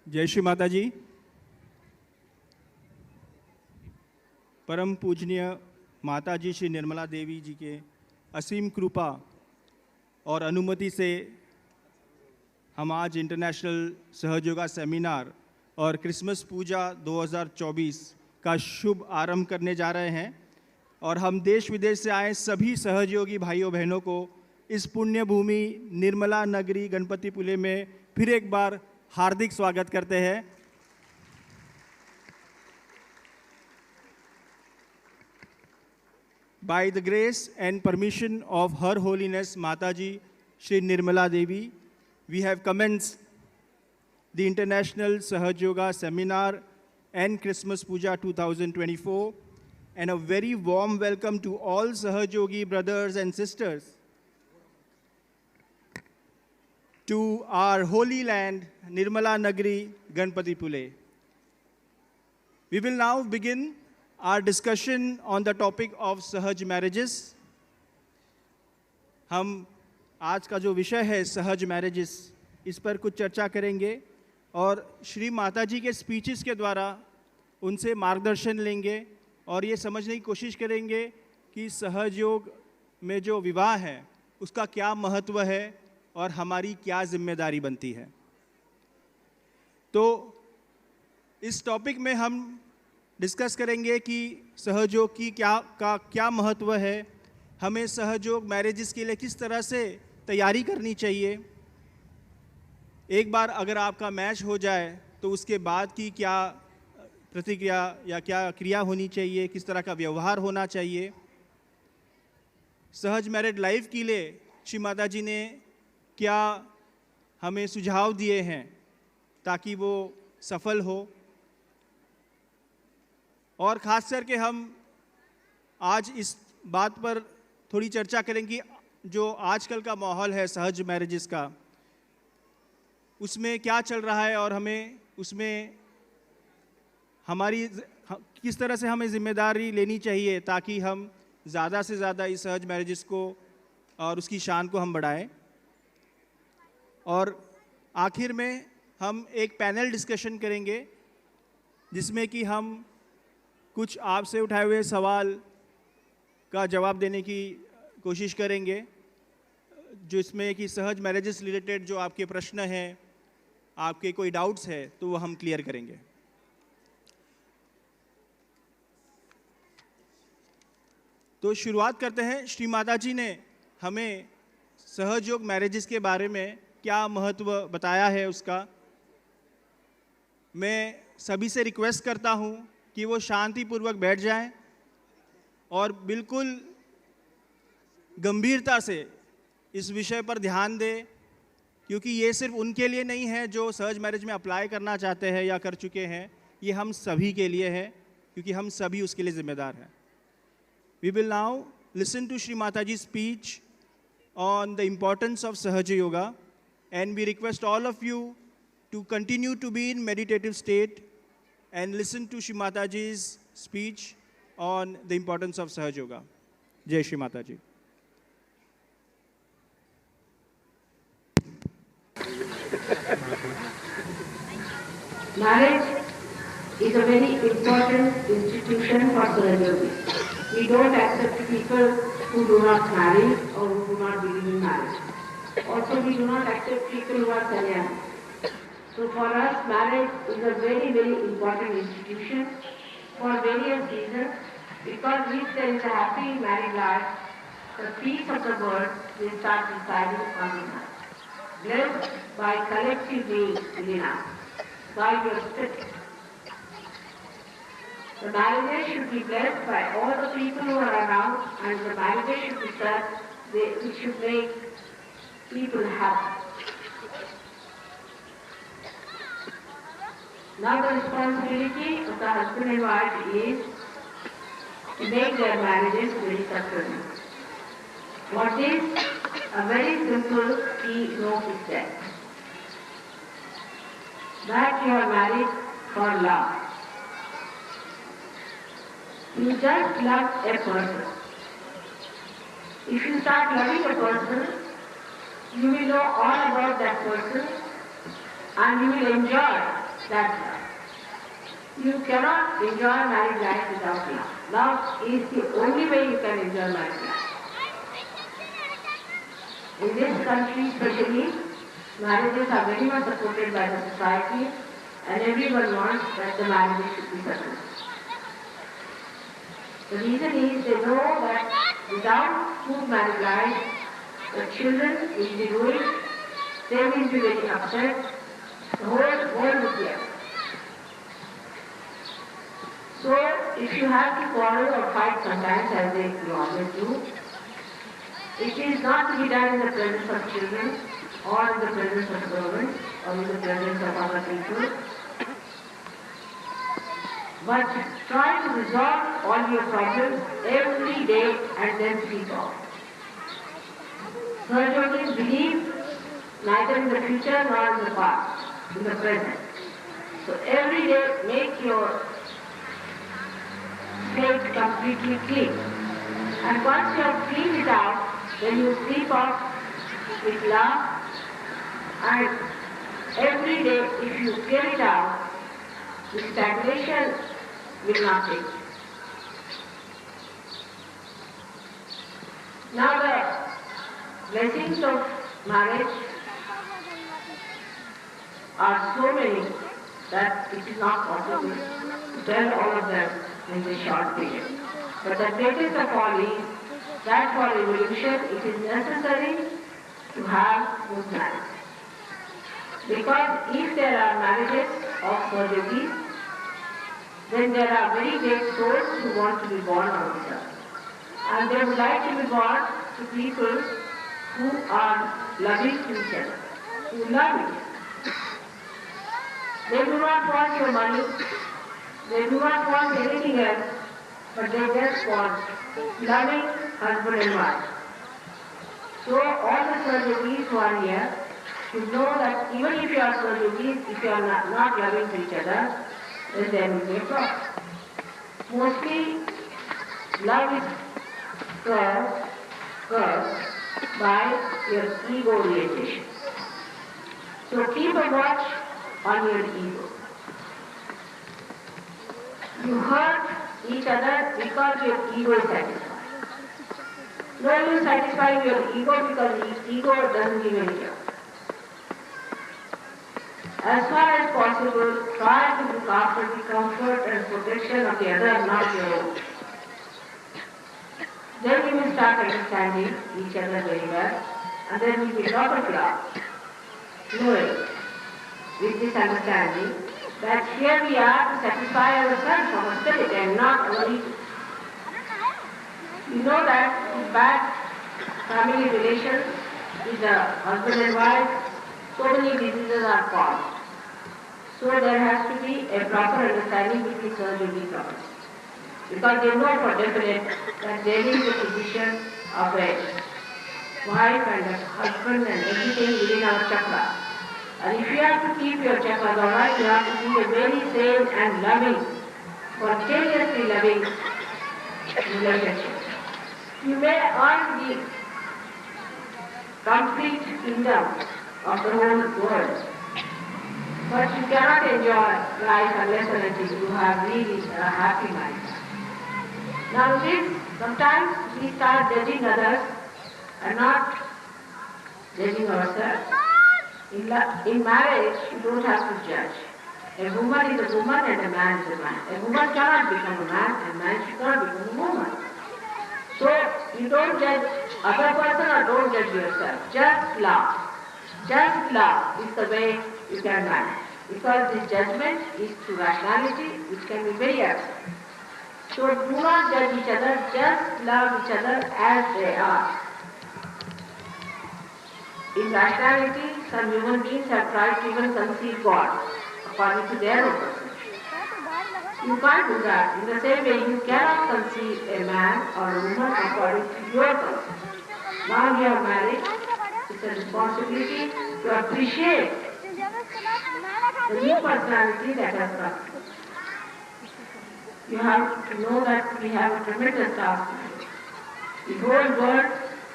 जय श्री माता जी। परम पूजनीय माता जी श्री निर्मला देवी जी के असीम कृपा और अनुमति से हम आज इंटरनेशनल सहयोगा सेमिनार और क्रिसमस पूजा 2024 का शुभ आरंभ करने जा रहे हैं और हम देश विदेश से आए सभी सहयोगी भाइयों बहनों को इस पुण्य भूमि निर्मला नगरी गणपतिपुले में फिर एक बार हार्दिक स्वागत करते हैं। By the grace and permission of Her Holiness Mataji Shri Nirmala Devi, we have commenced the International Sahaja Seminar and Christmas Puja 2024, and a very warm welcome to all Sahajogi brothers and sisters to our holy land, Nirmala Nagari, Ganapatipule. We will now begin our discussion on the topic of सहज marriages. हम आज का जो विषय है सहज marriages, इस पर कुछ चर्चा करेंगे और श्री माता जी के स्पीचेस के द्वारा उनसे मार्गदर्शन लेंगे और ये समझने की कोशिश करेंगे कि सहयोग में जो विवाह है उसका क्या महत्व है और हमारी क्या जिम्मेदारी बनती है। तो इस टॉपिक में हम डिस्कस करेंगे कि सहयोग की क्या महत्व है, हमें सहयोग मैरिजेस के लिए किस तरह से तैयारी करनी चाहिए, एक बार अगर आपका मैच हो जाए तो उसके बाद की क्या प्रतिक्रिया या क्या क्रिया होनी चाहिए, किस तरह का व्यवहार होना चाहिए। सहज मैरिड लाइफ के लिए श्री माता जी ने क्या हमें सुझाव दिए हैं ताकि वो सफल हो, और ख़ास करके हम आज इस बात पर थोड़ी चर्चा करेंगे जो आजकल का माहौल है सहज मैरिजेस का, उसमें क्या चल रहा है और हमें उसमें हमारी किस तरह से हमें जिम्मेदारी लेनी चाहिए ताकि हम ज़्यादा से ज़्यादा इस सहज मैरिजेस को और उसकी शान को हम बढ़ाएं। और आखिर में हम एक पैनल डिस्कशन करेंगे जिसमें कि हम कुछ आपसे उठाए हुए सवाल का जवाब देने की कोशिश करेंगे, जो इसमें कि सहज मैरिजेस रिलेटेड जो आपके प्रश्न हैं, आपके कोई डाउट्स है तो वो हम क्लियर करेंगे। तो शुरुआत करते हैं। श्री माता जी ने हमें सहयोग मैरिजेस के बारे में क्या महत्व बताया है उसका। मैं सभी से रिक्वेस्ट करता हूँ कि वो शांतिपूर्वक बैठ जाएं और बिल्कुल गंभीरता से इस विषय पर ध्यान दें, क्योंकि ये सिर्फ उनके लिए नहीं है जो सहज मैरिज में अप्लाई करना चाहते हैं या कर चुके हैं, ये हम सभी के लिए है क्योंकि हम सभी उसके लिए जिम्मेदार हैं। We will now listen to Shri Mataji's speech on the importance of Sahaja Yoga, and we request all of you to continue to be in meditative state and listen to Shri Mataji's speech on the importance of Sahaja Yoga. Jai Shri Mataji. Marriage is a very important institution for Sahaja. We don't accept people who do not marry or who do not believe in marriage. Also, we do not accept people who are sannyasi. So for us, marriage is a very, very important institution for various reasons. Because if there is a happy married life, the peace of the world will start residing on the earth. Blessed by collective being within us, by your spirit. The marriages should be blessed by all the people who are around, and the marriages should be such which should make people happy. Now the responsibility of the husband and wife is to make their marriages very successful. What is a very simple key note is that you are married for love. You just love a person. If you start loving a person, you will know all about that person and you will enjoy that love. You cannot enjoy married life without love. Love is the only way you can enjoy married life. In this country especially, marriages are very much supported by the society and everyone wants that the marriages should be successful. The reason is they know that without smooth married life, the children will be ruined, they will be very upset, the whole world will be upset. So, if you have to quarrel or fight sometimes, as they always do, it is not to be done in the presence of children, or in the presence of government, or in the presence of other people. But try to resolve all your problems every day and then speak off. Sahaja believe neither in the future nor in the past, in the present. So every day make your faith completely clean. And once you have cleaned it out, then you sleep off with love, and every day if you clear it out, the stagnation will not take. Now the blessings of marriage are so many that it is not possible to tell all of them in this short period. But the greatest of all is that for evolution it is necessary to have good marriage. Because if there are marriages of Sahajogis, then there are very great souls who want to be born on this earth. And they would like to be born to people who are loving to each other, who love each other. They do not want your money, they do not want anything else, but they just want loving husband and wife. So all the Sahajogis who are here should know that even if you are Sahajogis, if you are not loving to each other, then there will be a problem. Mostly, love is caused by your ego orientation. So keep a watch on your ego. You hurt each other because your ego is satisfied. No, you satisfy your ego because ego doesn't give any joy. As far as possible, try to look after the comfort and protection of the other, not your own. Then you will start understanding each other very well, and then you will lot of love, knowing with this understanding that here we are to satisfy ourselves from our spirit and not our ego. You know that in bad family relations with the husband and wife, so many diseases are caused. So there has to be a proper understanding between Sahajogi couples. Because they know for definite that there is a position of a wife and a husband and everything within our chakra. And if you have to keep your chakras alright, you have to be a very sane and loving, spontaneously loving relationship. You may earn the complete kingdom of the whole world, but you cannot enjoy life unless and until you have really a happy mind. Now this, sometimes we start judging others and not judging ourselves. In marriage, you don't have to judge. A woman is a woman and a man is a man. A woman cannot become a man and a man cannot become a woman. So you don't judge other person or don't judge yourself. Just love. Just love is the way you can manage. Because this judgment is through rationality, which can be very absurd. So do not judge each other, just love each other as they are. In rationality, some human beings have tried to even conceive God according to their own perception. You can't do that. In the same way, you cannot conceive a man or a woman according to your perception. Now you are married, it's a responsibility to appreciate the new personality that has come. You have to know that we have a tremendous task. The whole world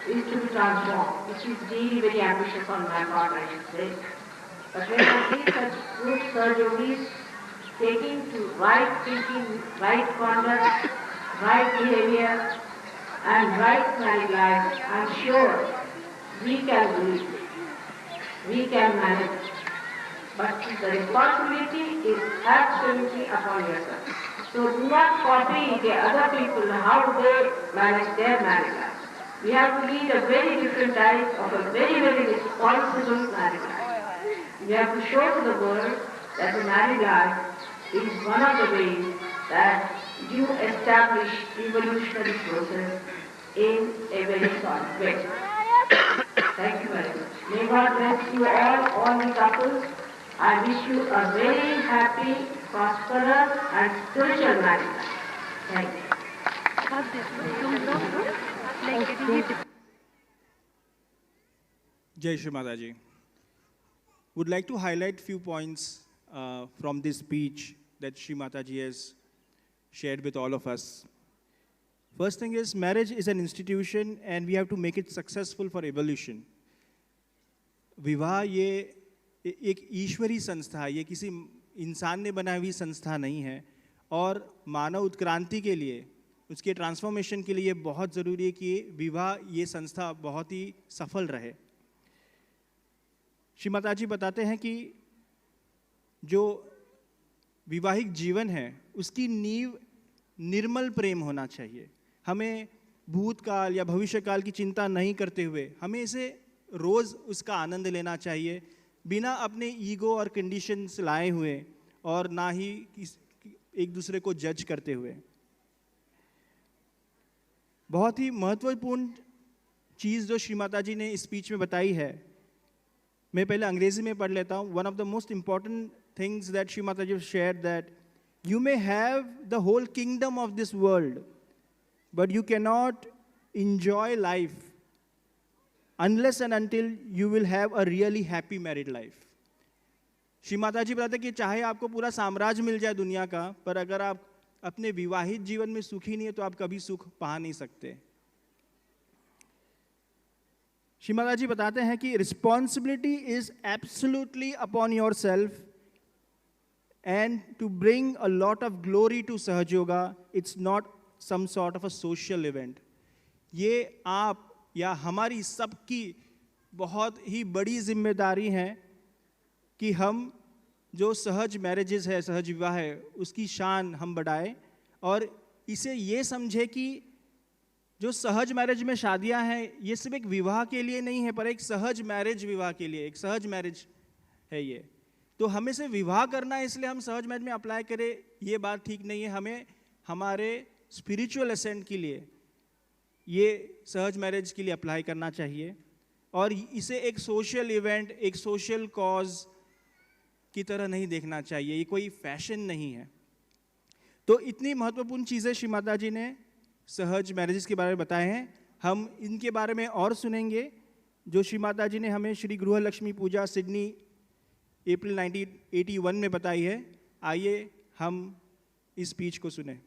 is to be transformed, which is really very ambitious on my part, I should say. But when I see such good surgeries taking to right thinking, right conduct, right behavior, and right married life, I'm sure we can do it. We can manage it. But the responsibility is absolutely upon yourself. So do not copy the other people how they manage their marriage life. We have to lead a very different life of a very, very responsible married life. We have to show to the world that the married life is one of the ways that you establish evolutionary process in a very solid way. Thank you very much. May God bless you all the couples. I wish you a very happy, prosperous and spiritual marriage life. Thank you. Jai Shri Mataji. Would like to highlight few points from this speech that Shri Mataji has shared with all of us. First thing is, marriage is an institution and we have to make it successful for evolution. विवाह ये एक ईश्वरी संस्था है, ये किसी इंसान ने बनाई हुई संस्था नहीं है और मानव उत्क्रांति के लिए, उसके ट्रांसफॉर्मेशन के लिए ये बहुत ज़रूरी है कि विवाह ये संस्था बहुत ही सफल रहे। श्री माताजी बताते हैं कि जो विवाहिक जीवन है उसकी नींव निर्मल प्रेम होना चाहिए। हमें भूतकाल या भविष्यकाल की चिंता नहीं करते हुए हमें इसे रोज़ उसका आनंद लेना चाहिए, बिना अपने ईगो और कंडीशंस लाए हुए और ना ही एक दूसरे को जज करते हुए। बहुत ही महत्वपूर्ण चीज़ जो श्री माताजी ने इस स्पीच में बताई है, मैं पहले अंग्रेजी में पढ़ लेता हूँ। One of the most important things that Shri Mataji share that you may have the whole kingdom of this world but you can not enjoy life unless and until you will have a really happy married life. Shri Mata जी बताते कि चाहे आपको पूरा साम्राज्य मिल जाए दुनिया का, पर अगर आप अपने विवाहित जीवन में सुखी नहीं है तो आप कभी सुख पा नहीं सकते। श्री माता जी बताते हैं कि responsibility is absolutely upon your self and to bring a lot of glory to Sahaja yoga, it's not some sort of a social event. ये आप या हमारी सबकी बहुत ही बड़ी जिम्मेदारी है कि हम जो सहज मैरिजेस है, सहज विवाह है, उसकी शान हम बढ़ाएं और इसे ये समझे कि जो सहज मैरिज में शादियां हैं ये सिर्फ एक विवाह के लिए नहीं है, पर एक सहज मैरिज विवाह के लिए, एक सहज मैरिज है ये। तो हमें से विवाह करना है इसलिए हम सहज मैरिज में अप्लाई करें, ये बात ठीक नहीं है। हमें हमारे स्पिरिचुअल असेंट के लिए ये सहज मैरिज के लिए अप्लाई करना चाहिए और इसे एक सोशल इवेंट, एक सोशल कॉज की तरह नहीं देखना चाहिए, ये कोई फैशन नहीं है। तो इतनी महत्वपूर्ण चीज़ें श्री माता जी ने सहज मैरिजेस के बारे में बताए हैं। हम इनके बारे में और सुनेंगे जो श्री माता जी ने हमें श्री गृह लक्ष्मी पूजा सिडनी अप्रैल 1981 में बताई है। आइए हम इस स्पीच को सुने।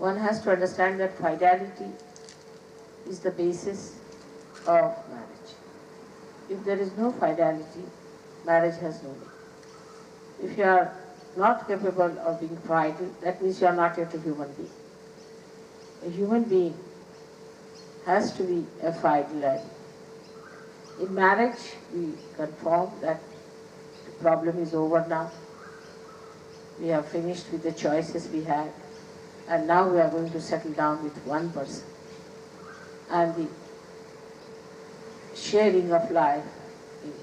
One has to understand that fidelity is the basis of marriage. If there is no fidelity, marriage has no meaning. If you are not capable of being fidel, that means you are not yet a human being. A human being has to be a fidel. In marriage, we confirm that the problem is over now. We have finished with the choices we had. And now we are going to settle down with one person. And the sharing of life,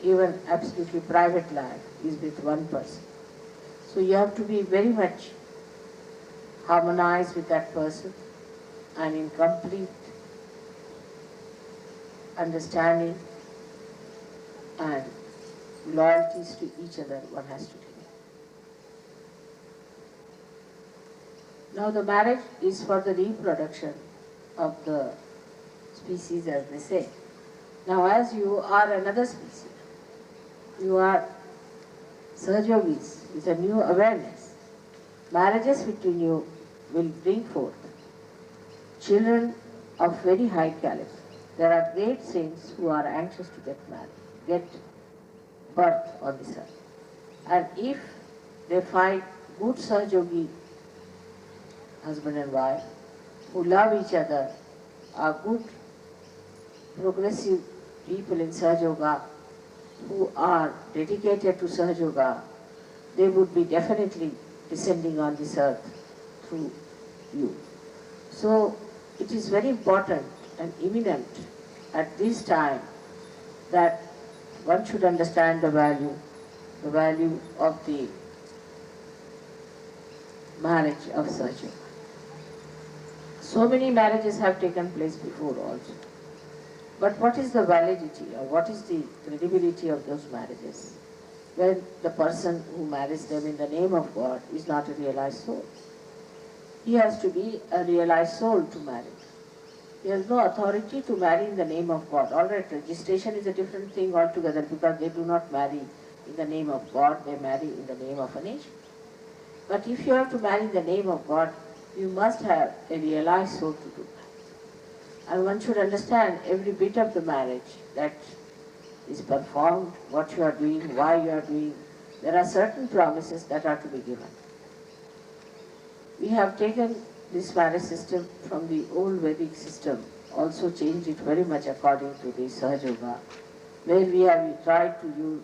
even absolutely private life, is with one person. So you have to be very much harmonized with that person and in complete understanding and loyalties to each other one has to do. Now the marriage is for the reproduction of the species, as they say. Now as you are another species, you are Sahajogis is a new awareness. Marriages between you will bring forth children of very high caliber. There are great saints who are anxious to get married, get birth on this earth. And if they find good Sahajogi husband and wife who love each other, are good progressive people in Sahaja, who are dedicated to Sahaja, they would be definitely descending on this earth through you. So it is very important and imminent at this time that one should understand the value of the marriage of Sahaja. So many marriages have taken place before also. But what is the validity or what is the credibility of those marriages when the person who marries them in the name of God is not a realized soul? He has to be a realized soul to marry. He has no authority to marry in the name of God. All right, registration is a different thing altogether because they do not marry in the name of God, they marry in the name of a nation. But if you have to marry in the name of God, you must have a realized soul to do that. And one should understand every bit of the marriage that is performed, what you are doing, why you are doing. There are certain promises that are to be given. We have taken this marriage system from the old Vedic system, also changed it very much according to the Sahaja, where we have tried to use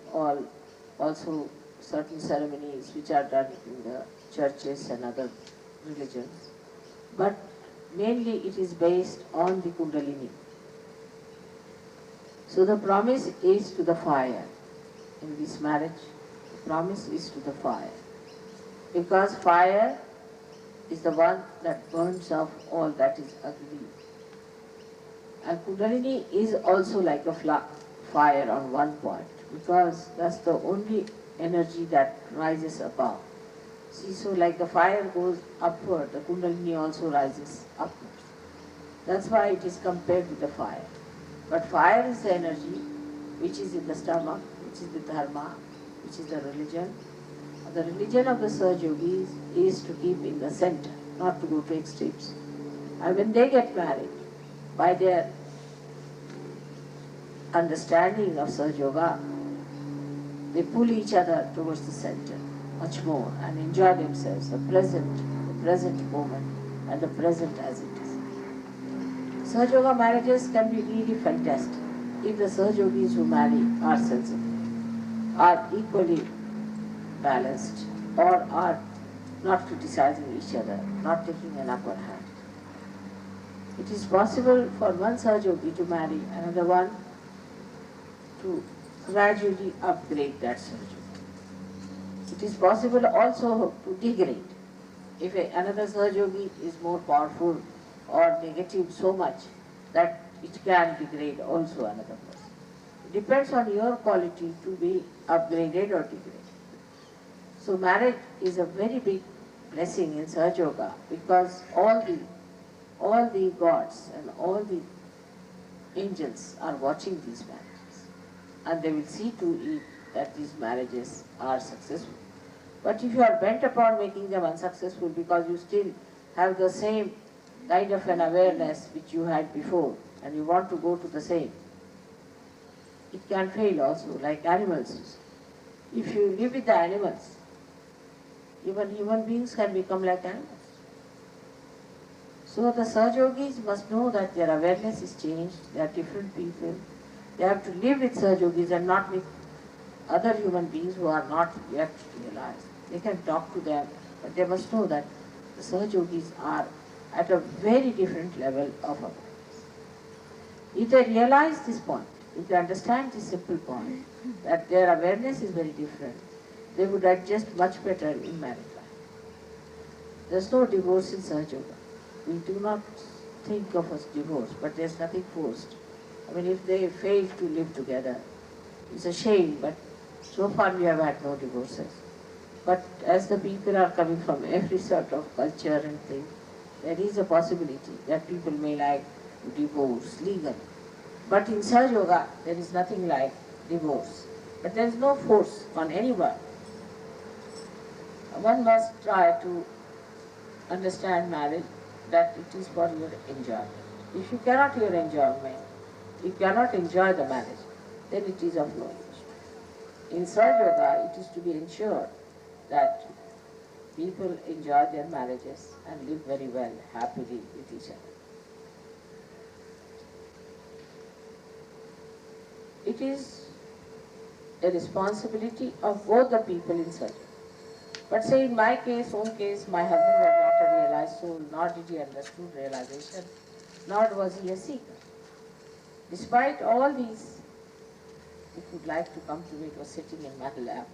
also certain ceremonies which are done in the churches and other religions. But mainly it is based on the Kundalini. So the promise is to the fire. In this marriage, the promise is to the fire. Because fire is the one that burns off all that is ugly. And Kundalini is also like a fire on one point, because that's the only energy that rises above. See, so like the fire goes upward, the Kundalini also rises upwards. That's why it is compared with the fire. But fire is the energy which is in the stomach, which is the dharma, which is the religion. The religion of the Sahaja Yogis is to keep in the center, not to go to extremes. And when they get married, by their understanding of Sahaja Yoga, they pull each other towards the center much more and enjoy themselves, the present moment and the present as it is. Sahaja Yoga marriages can be really fantastic if the Sahaja Yogis who marry are sensible, are equally balanced, or are not criticizing each other, not taking an upper hand. It is possible for one Sahaja Yogi to marry another one to gradually upgrade that Sahaja Yogi. It is possible also to degrade. If another Sahaja Yogi is more powerful or negative so much that it can degrade also another person. It depends on your quality to be upgraded or degraded. So marriage is a very big blessing in Sahaja Yoga because all the gods and all the angels are watching these marriages, and they will see to it that these marriages are successful. But if you are bent upon making them unsuccessful because you still have the same kind of an awareness which you had before and you want to go to the same, it can fail also, like animals. If you live with the animals, even human beings can become like animals. So the Sahaja Yogis must know that their awareness is changed, they are different people. They have to live with Sahaja Yogis and not with other human beings who are not yet realized. They can talk to them, but they must know that the Sahaja Yogis are at a very different level of awareness. If they realize this point, if they understand this simple point, that their awareness is very different, they would adjust much better in marriage life. There is no divorce in Sahaja Yoga. We do not think of a divorce, but there is nothing forced. I mean, if they fail to live together, it's a shame, but so far we have had no divorces. But as the people are coming from every sort of culture and thing, there is a possibility that people may like to divorce legally. But in Sahaja Yoga, there is nothing like divorce. But there is no force on anyone one must try to understand marriage that it is for your enjoyment. If you cannot your enjoyment, you cannot enjoy the marriage, then it is of no use. In Sahaja Yoga, it is to be ensured that people enjoy their marriages and live very well, happily with each other. It is a responsibility of both the people in Sahaja. But say in my case, own case, my husband was not a realized soul, nor did he understood realization, nor was he a seeker. Despite all these, if you'd like to come to me, it was sitting in my lap.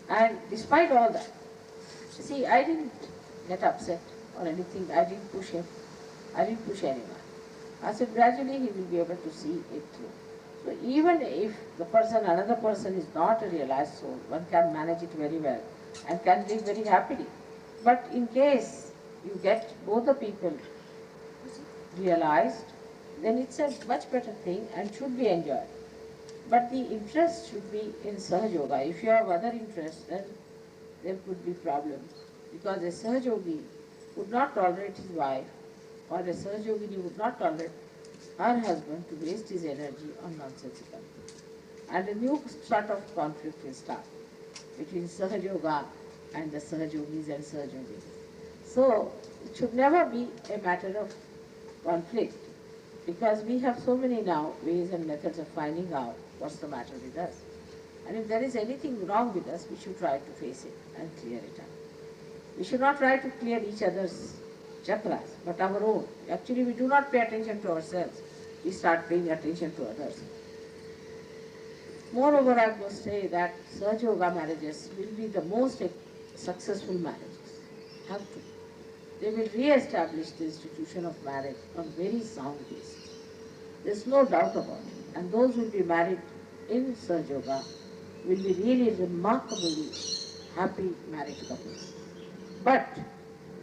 And despite all that, see, I didn't get upset or anything. I didn't push him. I didn't push anyone. I said gradually he will be able to see it through. So even if the person, another person is not a realized soul, one can manage it very well and can live very happily. But in case you get both the people realized, then it's a much better thing and should be enjoyed. But the interest should be in Sahaja Yoga. If you have other interests, then there could be problems. Because a Sahaja Yogi would not tolerate his wife, or a Sahaja Yogini would not tolerate her husband to waste his energy on nonsensical. And a new sort of conflict will start between Sahaja Yoga and the Sahaja Yogis and Sahaja Yogis. So it should never be a matter of conflict, because we have so many now ways and methods of finding out what's the matter with us. And if there is anything wrong with us, we should try to face it and clear it up. We should not try to clear each other's chakras, but our own. Actually, we do not pay attention to ourselves. We start paying attention to others. Moreover, I must say that Sahaja Yoga marriages will be the most successful marriages. Have to. They will re-establish the institution of marriage on very sound basis. There's no doubt about it. And those who will be married in Sahaja Yoga will be really remarkably happy married couples. But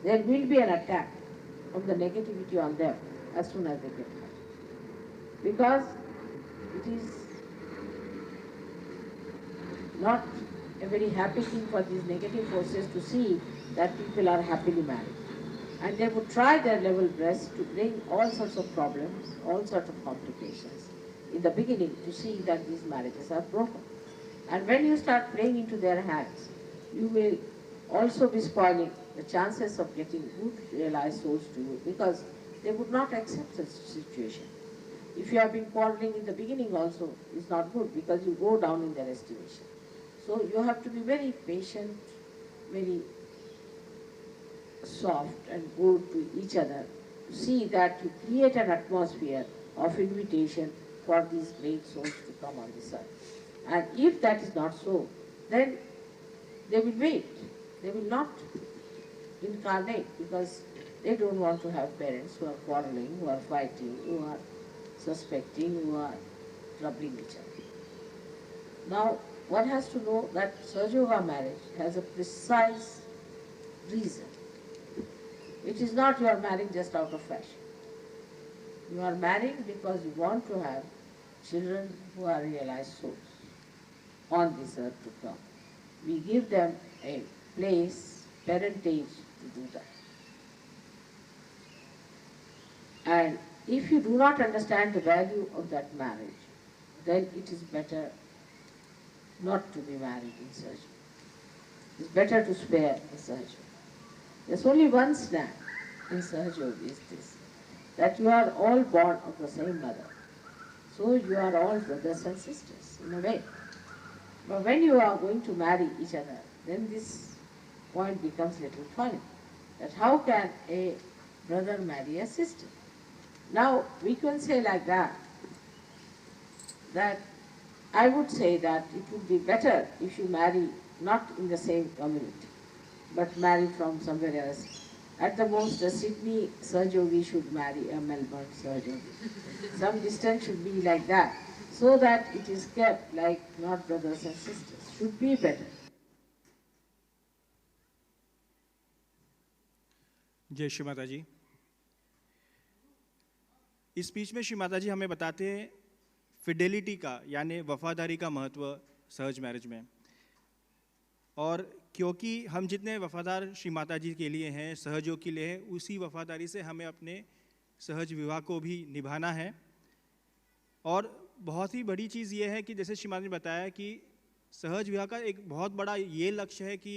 there will be an attack of the negativity on them as soon as they get married. Because it is not a very happy thing for these negative forces to see that people are happily married. And they would try their level best to bring all sorts of problems, all sorts of complications in the beginning to see that these marriages are broken. And when you start playing into their hands, you will also be spoiling the chances of getting good realized souls to you, because they would not accept such situation. If you have been quarreling in the beginning also, it's not good, because you go down in their estimation. So you have to be very patient, very soft and good to each other, to see that you create an atmosphere of invitation for these great souls to come on this earth. And if that is not so, then they will wait. They will not incarnate, because they don't want to have parents who are quarreling, who are fighting, who are suspecting, who are troubling each other. Now, one has to know that Sahaja Yoga marriage has a precise reason. It is not you are marrying just out of fashion. You are marrying because you want to have children who are realized souls on this earth to come. We give them a place, parentage to do that. And if you do not understand the value of that marriage, then it is better not to be married in Sahaja. It's better to spare the Sahaja. There's only one snap in Sahaja Yoga is this, that you are all born of the same mother. So you are all brothers and sisters in a way. But when you are going to marry each other, then this point becomes a little funny. That how can a brother marry a sister? Now we can say like that I would say that it would be better if you marry not in the same community, but marry from somewhere else. At the most, a Sydney Sahaja Yogi should marry a Melbourne Sahaja Yogi. Some distance should be like that, so that it is kept like not brothers and sisters. Should be better. जय श्री माता जी। इस speech में श्री माता जी हमें बताते हैं Fidelity का यानी वफादारी का महत्व सहज मैरिज में। और क्योंकि हम जितने वफादार श्री माता जी के लिए हैं, सहयोग के लिए हैं, उसी वफादारी से हमें अपने सहज विवाह को भी निभाना है। और बहुत ही बड़ी चीज़ ये है कि जैसे श्री माता जी ने बताया कि सहज विवाह का एक बहुत बड़ा ये लक्ष्य है कि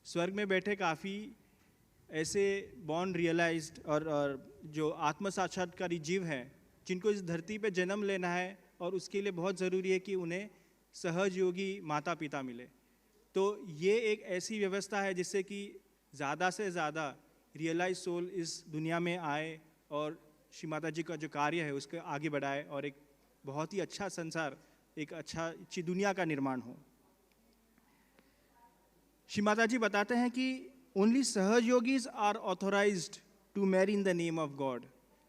स्वर्ग में बैठे काफ़ी ऐसे बॉर्न रियलाइज्ड और जो आत्म साक्षात्कारी जीव हैं जिनको इस धरती पे जन्म लेना है और उसके लिए बहुत ज़रूरी है कि उन्हें सहयोगी माता पिता मिले। तो ये एक ऐसी व्यवस्था है जिससे कि ज़्यादा से ज़्यादा रियलाइज सोल इस दुनिया में आए और श्री माता जी का जो कार्य है उसको आगे बढ़ाए और एक बहुत ही अच्छा संसार, एक अच्छी दुनिया का निर्माण हो। श्री माता जी बताते हैं कि ओनली सहयोगीज are authorised to marry in the name of God.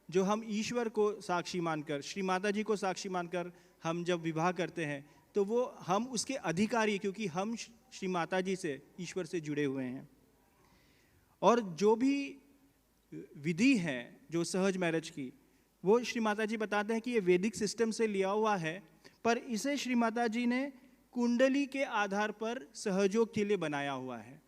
जो हम ईश्वर को साक्षी मानकर, श्री माता जी को साक्षी मानकर हम जब विवाह करते हैं तो वो हम उसके अधिकारी, क्योंकि हम श्री माता जी से, ईश्वर से जुड़े हुए हैं। और जो भी विधि है जो सहज मैरिज की, वो श्री माता जी बताते हैं कि ये वैदिक सिस्टम से लिया हुआ है, पर इसे श्री माता जी ने कुंडली के आधार पर सहयोग के लिए बनाया हुआ है।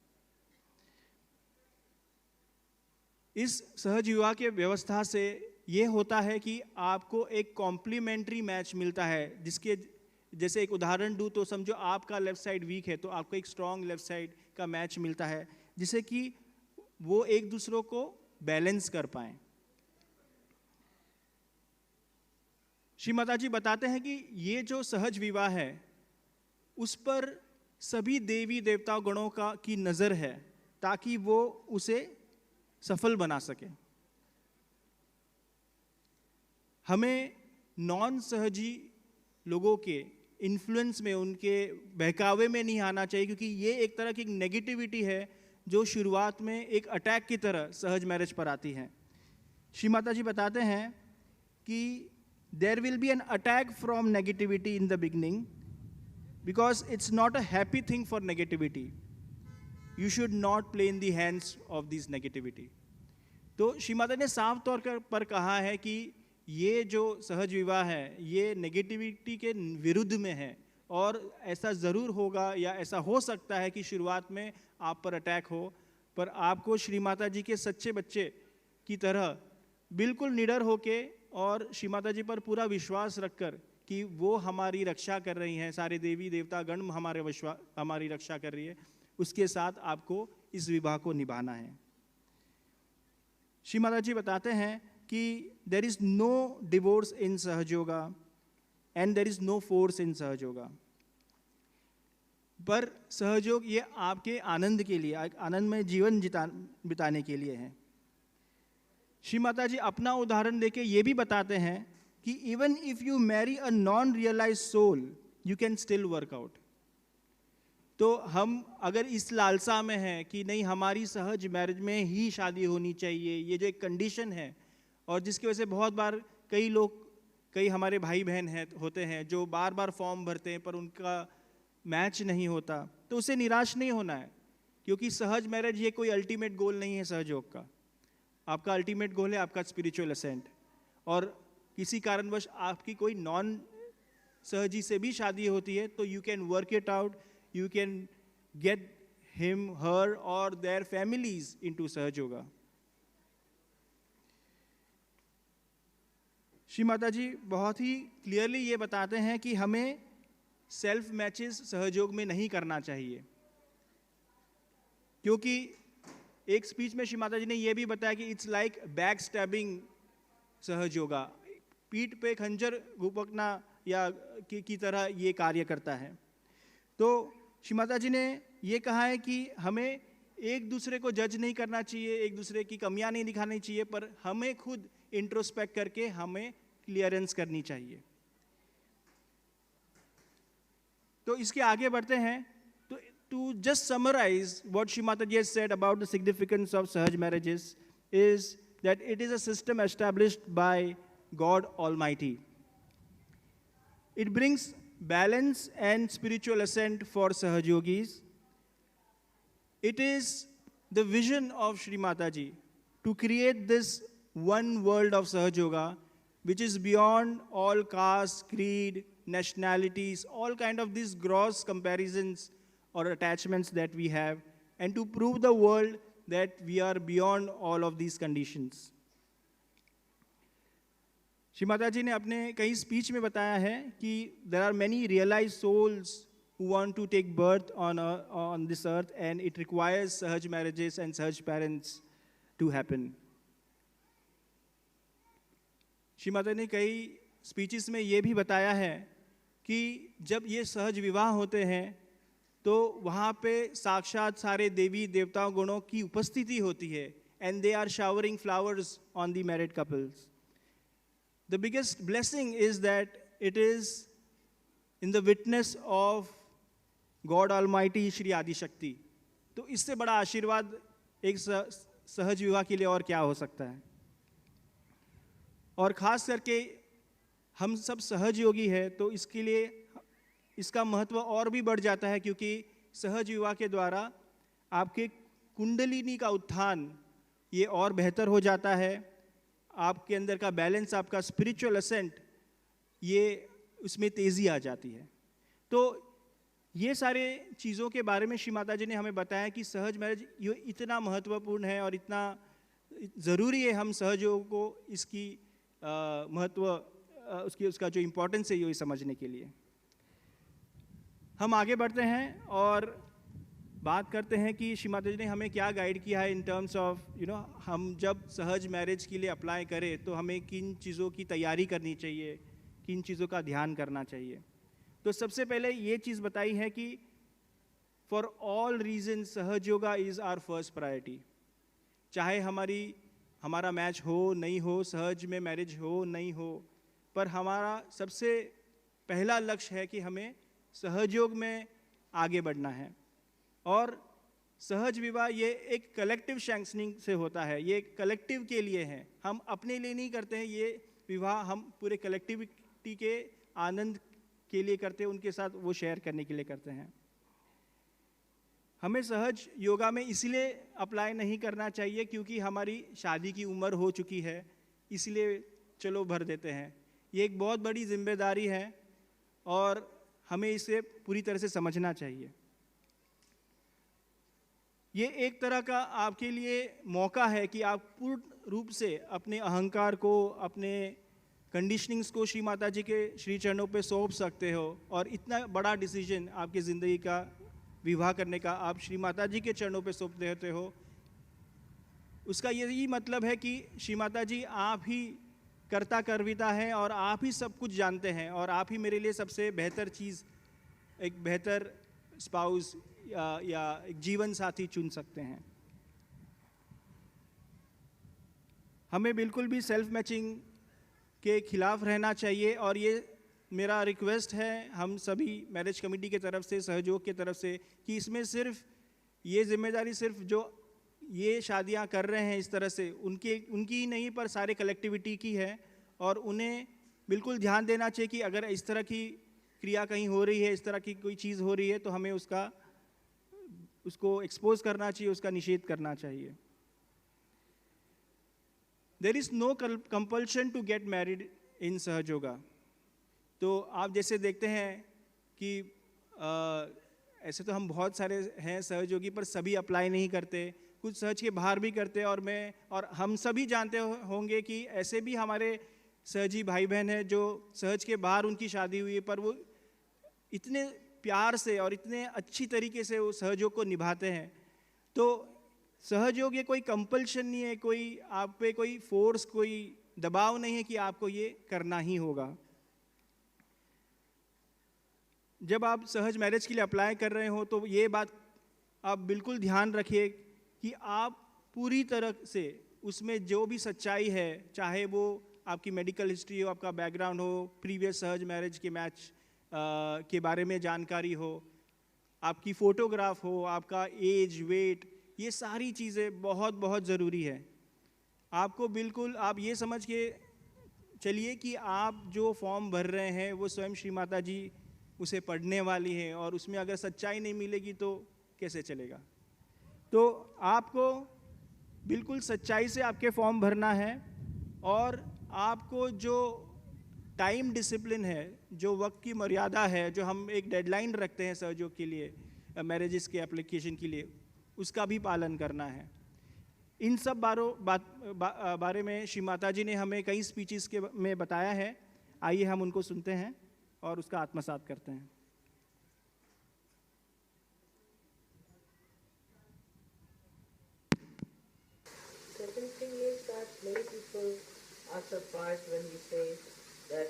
इस सहज विवाह के व्यवस्था से ये होता है कि आपको एक कॉम्प्लीमेंट्री मैच मिलता है, जिसके जैसे एक उदाहरण दूँ तो समझो आपका लेफ्ट साइड वीक है तो आपको एक स्ट्रॉन्ग लेफ्ट साइड का मैच मिलता है, जिससे कि वो एक दूसरों को बैलेंस कर पाएं। श्री माता जी बताते हैं कि ये जो सहज विवाह है उस पर सभी देवी देवता गणों की नज़र है ताकि वो उसे सफल बना सके। हमें नॉन सहजी लोगों के इन्फ्लुएंस में, उनके बहकावे में नहीं आना चाहिए, क्योंकि ये एक तरह की नेगेटिविटी है जो शुरुआत में एक अटैक की तरह सहज मैरिज पर आती है। श्री माता जी बताते हैं कि there will be an attack from negativity in the beginning because it's not a happy thing for negativity. You should not play in the hands of this negativity. तो श्री माता ने साफ तौर पर कहा है कि ये जो सहज विवाह है ये नेगेटिविटी के विरुद्ध में है, और ऐसा ज़रूर होगा या ऐसा हो सकता है कि शुरुआत में आप पर अटैक हो, पर आपको श्री माता जी के सच्चे बच्चे की तरह बिल्कुल निडर होके और श्री माता जी पर पूरा विश्वास रखकर कि वो हमारी रक्षा कर रही हैं, सारे देवी देवता गण हमारी रक्षा कर रही है, उसके साथ आपको इस विवाह को निभाना है। श्री माता जी बताते हैं कि there is no divorce in Sahajayoga and there is no force in Sahajayoga. पर सहयोग ये आपके आनंद के लिए, आनंदमय जीवन बिताने के लिए है। श्री माता जी अपना उदाहरण देके ये भी बताते हैं कि even if you marry a non realise soul you can still work out. तो हम अगर इस लालसा में हैं कि नहीं हमारी सहज मैरिज में ही शादी होनी चाहिए, ये जो एक कंडीशन है, और जिसकी वजह से बहुत बार कई हमारे भाई बहन होते हैं जो बार बार फॉर्म भरते हैं पर उनका मैच नहीं होता, तो उसे निराश नहीं होना है, क्योंकि सहज मैरिज ये कोई अल्टीमेट गोल नहीं है सहयोग का। आपका अल्टीमेट गोल है आपका स्पिरिचुअल असेंट, और किसी कारणवश आपकी कोई नॉन सहजी से भी शादी होती है तो you can work it out, you can get him, her or their families into Sahaja. Shri Mata जी बहुत ही क्लियरली ये बताते हैं कि हमें सेल्फ मैचेस सहयोग में नहीं करना चाहिए, क्योंकि एक स्पीच में श्री माता जी ने ये भी बताया कि इट्स लाइक बैक स्टैबिंग सहयोगा, पीठ पे खंजर घुपकना या की तरह ये कार्य करता है। तो श्री माता जी ने ये कहा है कि हमें एक दूसरे को जज नहीं करना चाहिए, एक दूसरे की कमियां नहीं दिखानी चाहिए, पर हमें खुद इंट्रोस्पेक्ट करके हमें क्लियरेंस करनी चाहिए। तो इसके आगे बढ़ते हैं। तो to just summarise what Shri Mata ji has said about the significance of Sahaja marriages is that it is a system established by God almighty. It brings balance and spiritual ascent for Sahajogis. It is the vision of Shri Mata Ji to create this one world of Sahaja Yoga, which is beyond all caste, creed, nationalities, all kind of these gross comparisons or attachments that we have, and to prove the world that we are beyond all of these conditions. Shri Mata जी ने अपने कई speech में बताया है कि there are many realized souls who want to take birth on this earth, and it requires Sahaj marriages and Sahaj parents to happen. Shri Mata ने कई speeches में ये भी बताया है कि जब ये सहज विवाह होते हैं तो वहाँ पे साक्षात सारे देवी देवताओं गुणों की उपस्थिति होती है, and they are showering flowers on the married couples. The biggest blessing is that it is in the witness of God Almighty Shri Adi Shakti. तो इससे बड़ा आशीर्वाद एक सहज विवाह के लिए और क्या हो सकता है. और खास करके हम सब सहज योगी है तो इसके लिए इसका महत्व और भी बढ़ जाता है, क्योंकि सहज विवाह के द्वारा आपके कुंडलिनी का उत्थान ये और बेहतर हो जाता है. आपके अंदर का बैलेंस, आपका स्पिरिचुअल असेंट, ये उसमें तेज़ी आ जाती है. तो ये सारे चीज़ों के बारे में श्री माता जी ने हमें बताया कि सहज मैरिज ये इतना महत्वपूर्ण है और इतना ज़रूरी है हम सहजों को इसकी महत्व उसका जो इम्पोर्टेंस है ये समझने के लिए. हम आगे बढ़ते हैं और बात करते हैं कि श्री माता जी ने हमें क्या गाइड किया है इन टर्म्स ऑफ हम जब सहज मैरिज के लिए अप्लाई करें तो हमें किन चीज़ों की तैयारी करनी चाहिए, किन चीज़ों का ध्यान करना चाहिए. तो सबसे पहले ये चीज़ बताई है कि for all reason Sahaja Yoga is our first priority. चाहे हमारा मैच हो नहीं हो, सहज में मैरिज हो नहीं हो, पर हमारा सबसे पहला लक्ष्य है कि हमें सहयोग में आगे बढ़ना है. और सहज विवाह ये एक कलेक्टिव सैंक्शनिंग से होता है, ये कलेक्टिव के लिए है. हम अपने लिए नहीं करते हैं ये विवाह, हम पूरे कलेक्टिविटी के आनंद के लिए करते हैं, उनके साथ वो शेयर करने के लिए करते हैं. हमें सहज योगा में इसलिए अप्लाई नहीं करना चाहिए क्योंकि हमारी शादी की उम्र हो चुकी है, इसलिए चलो भर देते हैं. ये एक बहुत बड़ी जिम्मेदारी है और हमें इसे पूरी तरह से समझना चाहिए. ये एक तरह का आपके लिए मौका है कि आप पूर्ण रूप से अपने अहंकार को, अपने कंडीशनिंग्स को श्री माता जी के श्री चरणों पे सौंप सकते हो. और इतना बड़ा डिसीजन आपकी ज़िंदगी का विवाह करने का आप श्री माता जी के चरणों पे सौंप देते हो. उसका यही मतलब है कि श्री माता जी आप ही कर्ता कर्विता हैं और आप ही सब कुछ जानते हैं और आप ही मेरे लिए सबसे बेहतर चीज़, एक बेहतर स्पाउस या एक जीवन साथी चुन सकते हैं. हमें बिल्कुल भी सेल्फ मैचिंग के खिलाफ रहना चाहिए और ये मेरा रिक्वेस्ट है हम सभी मैरिज कमेटी की तरफ से, सहयोग की तरफ से, कि इसमें सिर्फ ये जिम्मेदारी सिर्फ जो ये शादियां कर रहे हैं इस तरह से उनकी ही नहीं पर सारे कलेक्टिविटी की है. और उन्हें बिल्कुल ध्यान देना चाहिए कि अगर इस तरह की क्रिया कहीं हो रही है, इस तरह की कोई चीज़ हो रही है तो हमें उसको एक्सपोज करना चाहिए, उसका निषेध करना चाहिए. There is no compulsion to get married in Sahaja Yoga. तो आप जैसे देखते हैं कि ऐसे तो हम बहुत सारे हैं सहयोगी पर सभी अप्लाई नहीं करते, कुछ सहज के बाहर भी करते हैं. और हम सभी जानते होंगे कि ऐसे भी हमारे सहजी भाई बहन हैं जो सहज के बाहर उनकी शादी हुई है पर वो इतने प्यार से और इतने अच्छी तरीके से वो सहयोग को निभाते हैं. तो सहयोग ये कोई कंपल्शन नहीं है, कोई आप पे कोई फोर्स, कोई दबाव नहीं है कि आपको ये करना ही होगा. जब आप सहज मैरिज के लिए अप्लाई कर रहे हो तो ये बात आप बिल्कुल ध्यान रखिए कि आप पूरी तरह से उसमें जो भी सच्चाई है, चाहे वो आपकी मेडिकल हिस्ट्री हो, आपका बैकग्राउंड हो, प्रीवियस सहज मैरिज के मैच के बारे में जानकारी हो, आपकी फ़ोटोग्राफ हो, आपका एज, वेट, ये सारी चीज़ें बहुत बहुत ज़रूरी है. आपको बिल्कुल आप ये समझ के चलिए कि आप जो फॉर्म भर रहे हैं वो स्वयं श्री माता जी उसे पढ़ने वाली है और उसमें अगर सच्चाई नहीं मिलेगी तो कैसे चलेगा. तो आपको बिल्कुल सच्चाई से आपके फॉर्म भरना है और आपको जो टाइम डिसिप्लिन है, जो वक्त की मर्यादा है, जो हम एक डेडलाइन रखते हैं सहयोग के लिए, मैरिजेस के एप्लीकेशन के लिए, उसका भी पालन करना है। इन सब बारे में श्री माता जी ने हमें कई स्पीचेस के में बताया है। आइए हम उनको सुनते हैं और उसका आत्मसात करते हैं। Second thing is that many people are surprised when we say that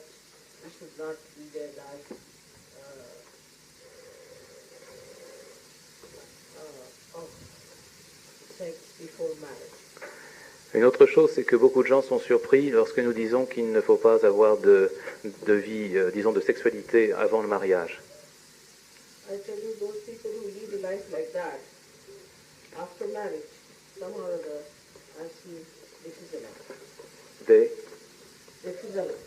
we should not be their life of sex before marriage. Une autre chose, c'est que beaucoup de gens sont surpris lorsque nous disons qu'il ne faut pas avoir de vie, disons, de sexualité avant le mariage. I tell you, those people who lead a life like that, after marriage, somehow or other, I see this is a life. This is a life.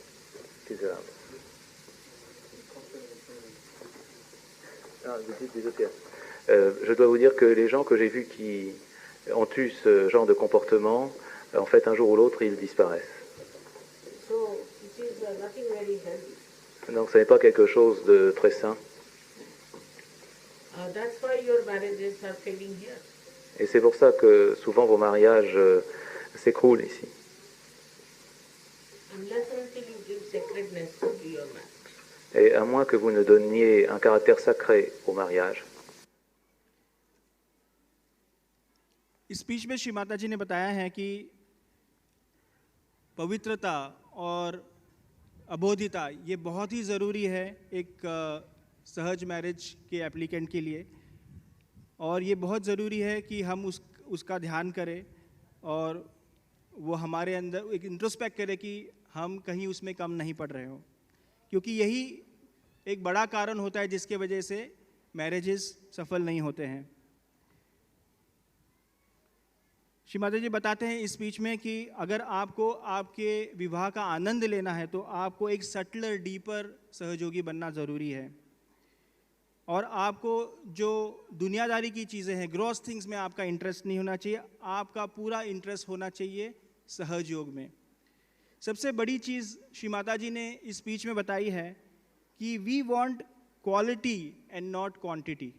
Je dois vous dire que les gens que j'ai vus qui ont eu ce genre de comportement, en fait, un jour ou l'autre, ils disparaissent. So it is nothing very healthy. Donc, ce n'est pas quelque chose de très sain. That's why your marriages are failing here. Et c'est pour ça que souvent vos mariages s'écroulent ici. Unless until you give sacredness to your marriage. Et à moins que vous ne donniez un caractère sacré au mariage. इस speech में श्री माता जी ने बताया है कि पवित्रता और अबोधिता ये बहुत ही ज़रूरी है एक सहज मैरिज के एप्लीकेंट के लिए, और ये बहुत ज़रूरी है कि हम उसका ध्यान करें और वो हमारे अंदर एक इंट्रोस्पेक्ट करें कि हम कहीं उसमें कम नहीं पड़ रहे हो, क्योंकि यही एक बड़ा कारण होता है जिसके वजह से मैरिजेस सफल नहीं होते हैं। श्री माता जी बताते हैं इस स्पीच में कि अगर आपको आपके विवाह का आनंद लेना है तो आपको एक सटलर, डीपर सहयोगी बनना ज़रूरी है, और आपको जो दुनियादारी की चीज़ें हैं, ग्रॉस थिंग्स में आपका इंटरेस्ट नहीं होना चाहिए, आपका पूरा इंटरेस्ट होना चाहिए सहयोग में। सबसे बड़ी चीज़ श्री माता जी ने इस स्पीच में बताई है कि we want quality and not quantity,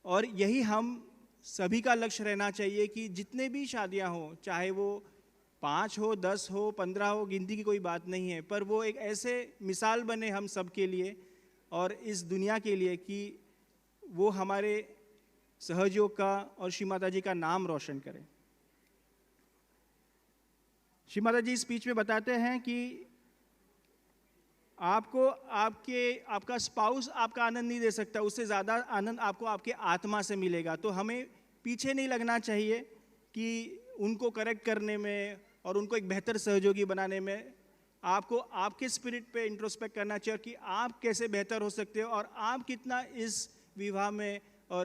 और यही हम सभी का लक्ष्य रहना चाहिए कि जितने भी शादियां हो, चाहे वो 5 हो, 10 हो, 15 हो, गिनती की कोई बात नहीं है, पर वो एक ऐसे मिसाल बने हम सब के लिए और इस दुनिया के लिए कि वो हमारे सहयोग का और श्री माता जी का नाम रोशन करें। श्री माता जी इस स्पीच में बताते हैं कि आपको आपका स्पाउस आपका आनंद नहीं दे सकता, उससे ज़्यादा आनंद आपको आपके आत्मा से मिलेगा। तो हमें पीछे नहीं लगना चाहिए कि उनको करेक्ट करने में और उनको एक बेहतर सहयोगी बनाने में। आपको आपके स्पिरिट पे इंट्रोस्पेक्ट करना चाहिए कि आप कैसे बेहतर हो सकते हो और आप कितना इस विवाह में और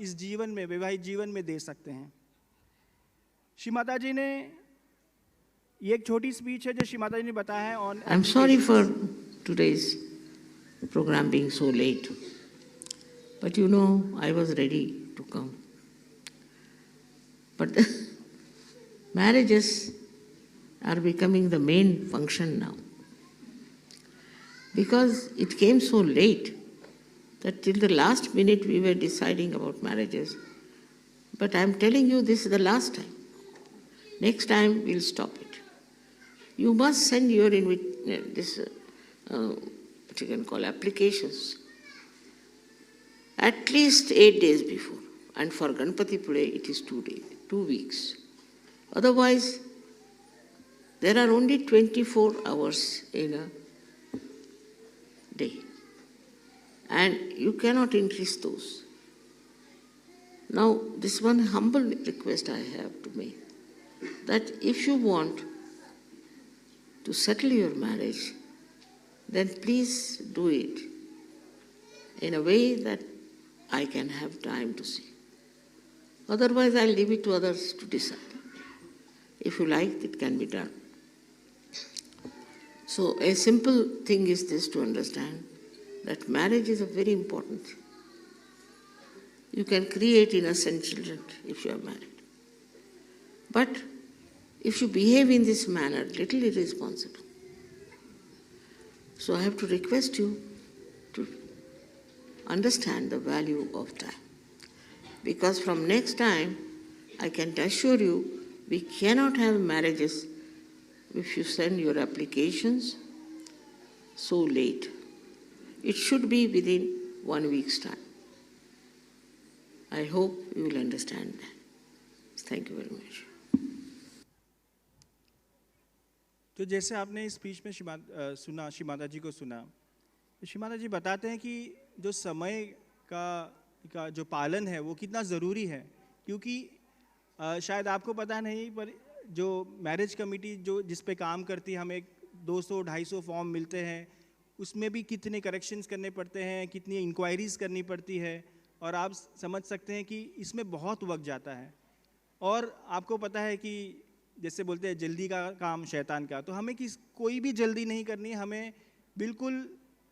इस जीवन में, वैवाहिक जीवन में दे सकते हैं। श्री माता जी ने ये एक छोटी स्पीच है जो श्री माता जी ने बताया है on. I am sorry for today's program being so late, but you know I was ready to come, but marriages are becoming the main function now, because it came so late that till the last minute we were deciding about marriages. But I am telling you, this is the last time. Next time we'll stop it. You must send your what you can call applications at least 8 days before, and for Ganapatipule it is 2 weeks. Otherwise, there are only 24 hours in a day, and you cannot increase those. Now, this one humble request I have to make, that if you want to settle your marriage, then please do it in a way that I can have time to see. Otherwise, I'll leave it to others to decide. If you like, it can be done. So a simple thing is this, to understand that marriage is a very important thing. You can create innocent children if you are married. But if you behave in this manner, little irresponsible. So I have to request you to understand the value of time. Because from next time, I can assure you, we cannot have marriages if you send your applications so late. It should be within 1 week's time. I hope you will understand that. Thank you very much. तो जैसे आपने इस speech में सुना, श्री माता जी को सुना, तो श्री माता जी बताते हैं कि जो समय का जो पालन है वो कितना ज़रूरी है, क्योंकि शायद आपको पता नहीं, पर जो मैरिज कमेटी जो जिस पे काम करती है, हमें 200-250 फॉर्म मिलते हैं, उसमें भी कितने करेक्शंस करने पड़ते हैं, कितनी इंक्वायरीज़ करनी पड़ती है, और आप समझ सकते हैं कि इसमें बहुत वक्त जाता है। और आपको पता है कि जैसे बोलते हैं जल्दी का काम शैतान का, तो हमें कोई भी जल्दी नहीं करनी, हमें बिल्कुल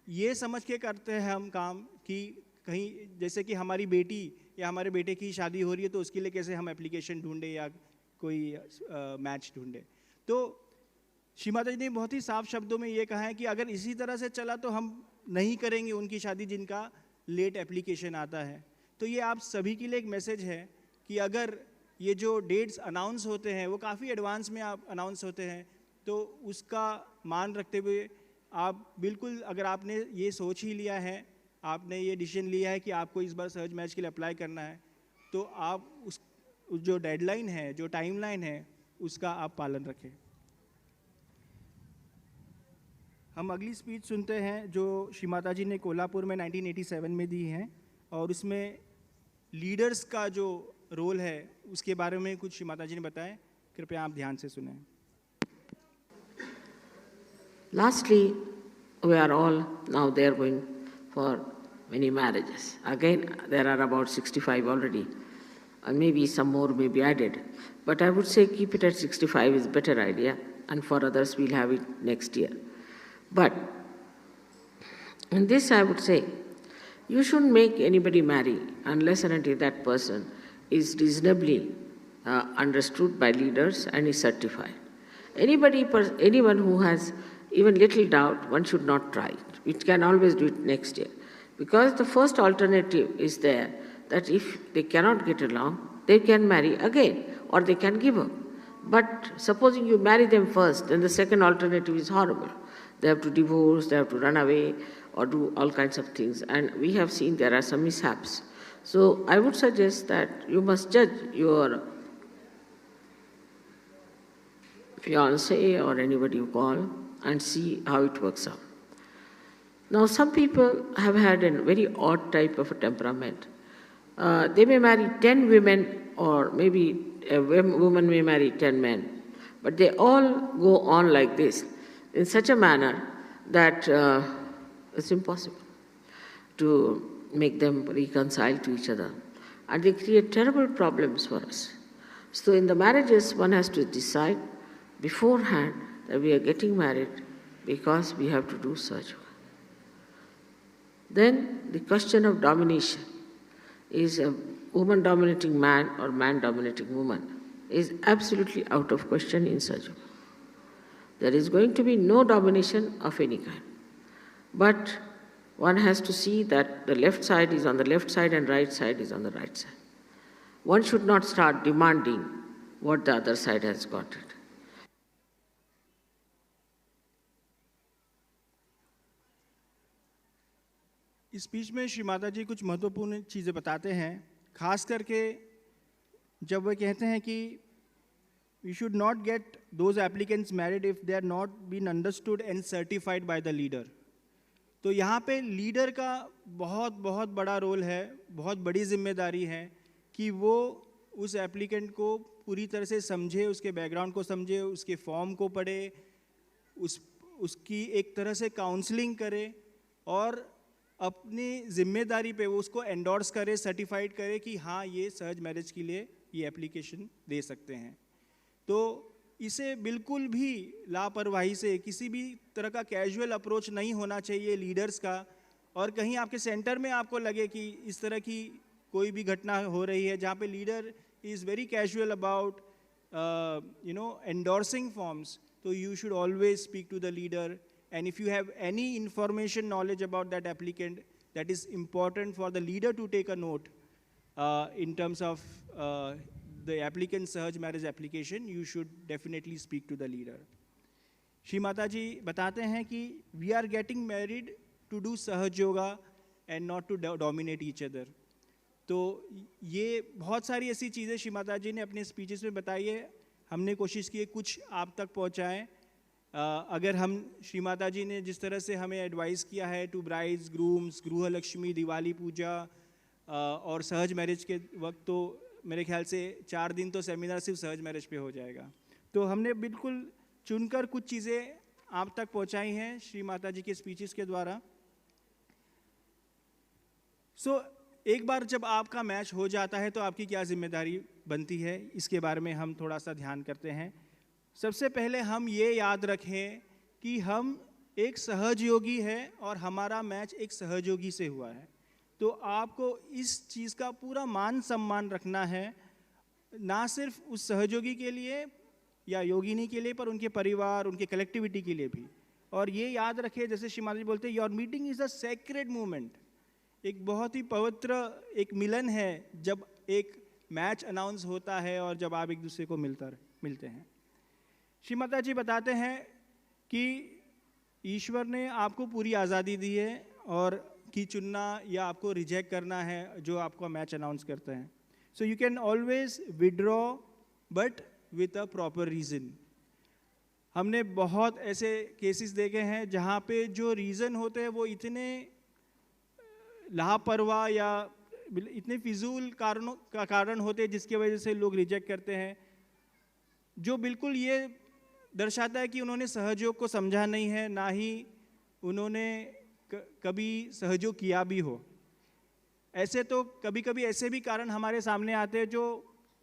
ये समझ के करते हैं हम काम कि कहीं जैसे कि हमारी बेटी या हमारे बेटे की शादी हो रही है, तो उसके लिए कैसे हम एप्लीकेशन ढूंढे या कोई मैच ढूंढे। तो श्री माता जी ने बहुत ही साफ शब्दों में ये कहा है कि अगर इसी तरह से चला तो हम नहीं करेंगे उनकी शादी जिनका लेट एप्लीकेशन आता है। तो ये आप सभी के लिए एक मैसेज है कि अगर ये जो डेट्स अनाउंस होते हैं वो काफ़ी एडवांस में आप अनाउंस होते हैं, तो उसका मान रखते हुए आप बिल्कुल, अगर आपने ये सोच ही लिया है, आपने ये डिसीजन लिया है कि आपको इस बार सहज मैच के लिए अप्लाई करना है, तो आप उस जो डेडलाइन है, जो टाइमलाइन है, उसका आप पालन रखें। हम अगली स्पीच सुनते हैं जो श्री माता जी ने कोल्हापुर में 1987 में दी है, और उसमें लीडर्स का जो रोल है उसके बारे में कुछ श्री माता जी ने बताया। कृपया आप ध्यान से सुनें। Lastly, we are all now there going for many marriages. Again, there are about 65 already, and maybe some more may be added. But I would say keep it at 65 is a better idea, and for others we'll have it next year. But in this I would say, you shouldn't make anybody marry unless and until that person is reasonably understood by leaders and is certified. Anyone who has even little doubt, one should not try it. We can always do it next year. Because the first alternative is there, that if they cannot get along, they can marry again, or they can give up. But supposing you marry them first, then the second alternative is horrible. They have to divorce, they have to run away, or do all kinds of things. And we have seen there are some mishaps. So I would suggest that you must judge your fiancé or anybody you call and see how it works out. Now some people have had a very odd type of a temperament. They may marry 10 women, or maybe a woman may marry 10 men, but they all go on like this in such a manner that it's impossible to make them reconcile to each other. And they create terrible problems for us. So in the marriages, one has to decide beforehand that we are getting married because we have to do such. Then the question of domination, is a woman dominating man or man dominating woman, is absolutely out of question in Sahaja. There is going to be no domination of any kind. But one has to see that the left side is on the left side and right side is on the right side. One should not start demanding what the other side has got it. इस speech में श्री माता जी कुछ महत्वपूर्ण चीज़ें बताते हैं, खास करके जब वे कहते हैं कि we should not get those applicants married if they are not been understood and certified by the leader. तो यहाँ पे लीडर का बहुत बहुत बड़ा रोल है, बहुत बड़ी जिम्मेदारी है कि वो उस एप्लीकेंट को पूरी तरह से समझे, उसके बैकग्राउंड को समझे, उसके फॉर्म को पढ़े, उसकी एक तरह से काउंसलिंग करे और अपनी जिम्मेदारी पे वो उसको एंडोर्स करे, सर्टिफाइड करे कि हाँ ये सहज मैरिज के लिए ये एप्लीकेशन दे सकते हैं। तो इसे बिल्कुल भी लापरवाही से, किसी भी तरह का कैजुअल अप्रोच नहीं होना चाहिए लीडर्स का। और कहीं आपके सेंटर में आपको लगे कि इस तरह की कोई भी घटना हो रही है जहाँ पे leader is very casual about endorsing forms, so you should always speak to the leader. And if you have any information, knowledge about that applicant, that is important for the leader to take a note in terms of the applicant's Sahaj marriage application, you should definitely speak to the leader. Shri Mata जी बताते हैं कि we are getting married to do सहज yoga and not to dominate each other. तो ये बहुत सारी ऐसी चीज़ें श्री माता जी ने अपने स्पीचेस में बताई है, हमने कोशिश की है कुछ आप तक पहुँचाएँ. अगर हम श्री माता जी ने जिस तरह से हमें एडवाइस किया है टू ब्राइड्स, ग्रूम्स, गृह लक्ष्मी, दिवाली पूजा और सहज मैरिज के वक्त, तो मेरे ख्याल से 4 दिन तो सेमिनार सिर्फ सहज मैरिज पे हो जाएगा. तो हमने बिल्कुल चुनकर कुछ चीज़ें आप तक पहुंचाई हैं श्री माता जी के स्पीचेस के द्वारा. एक बार जब आपका मैच हो जाता है तो आपकी क्या जिम्मेदारी बनती है, इसके बारे में हम थोड़ा सा ध्यान करते हैं. सबसे पहले हम ये याद रखें कि हम एक सहयोगी है और हमारा मैच एक सहयोगी से हुआ है. तो आपको इस चीज़ का पूरा मान सम्मान रखना है, ना सिर्फ उस सहयोगी के लिए या योगिनी के लिए, पर उनके परिवार, उनके कलेक्टिविटी के लिए भी. और ये याद रखें, जैसे श्री माता जी बोलते हैं, your meeting is a sacred movement. एक बहुत ही पवित्र एक मिलन है जब एक मैच अनाउंस होता है और जब आप एक दूसरे को मिलते हैं. श्री माता जी बताते हैं कि ईश्वर ने आपको पूरी आज़ादी दी है और कि चुनना या आपको रिजेक्ट करना है जो आपको मैच अनाउंस करते हैं. So you can always withdraw but with a proper reason. हमने बहुत ऐसे केसेस देखे हैं जहाँ पे जो रीज़न होते हैं वो इतने लापरवाह या इतने फिजूल कारणों का कारण होते हैं जिसकी वजह से लोग रिजेक्ट करते हैं, जो बिल्कुल ये दर्शाता है कि उन्होंने सहयोग को समझा नहीं है, ना ही उन्होंने कभी सहयोग किया भी हो. ऐसे तो कभी कभी ऐसे भी कारण हमारे सामने आते हैं जो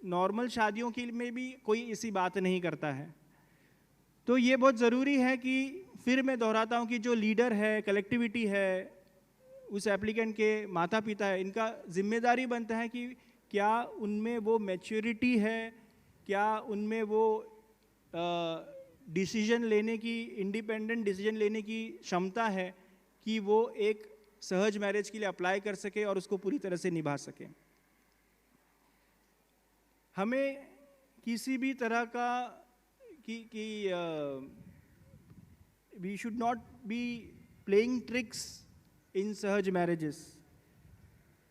नॉर्मल शादियों की में भी कोई ऐसी बात नहीं करता है. तो ये बहुत ज़रूरी है कि फिर मैं दोहराता हूँ कि जो लीडर है, कलेक्टिविटी है, उस एप्लीकेंट के माता पिता है, इनका जिम्मेदारी बनता है कि क्या उनमें वो मैच्योरिटी है, क्या उनमें वो डिसीजन लेने की, इंडिपेंडेंट डिसीजन लेने की क्षमता है कि वो एक सहज मैरिज के लिए अप्लाई कर सके और उसको पूरी तरह से निभा सके. हमें किसी भी तरह का we should not be playing tricks in Sahaja marriages.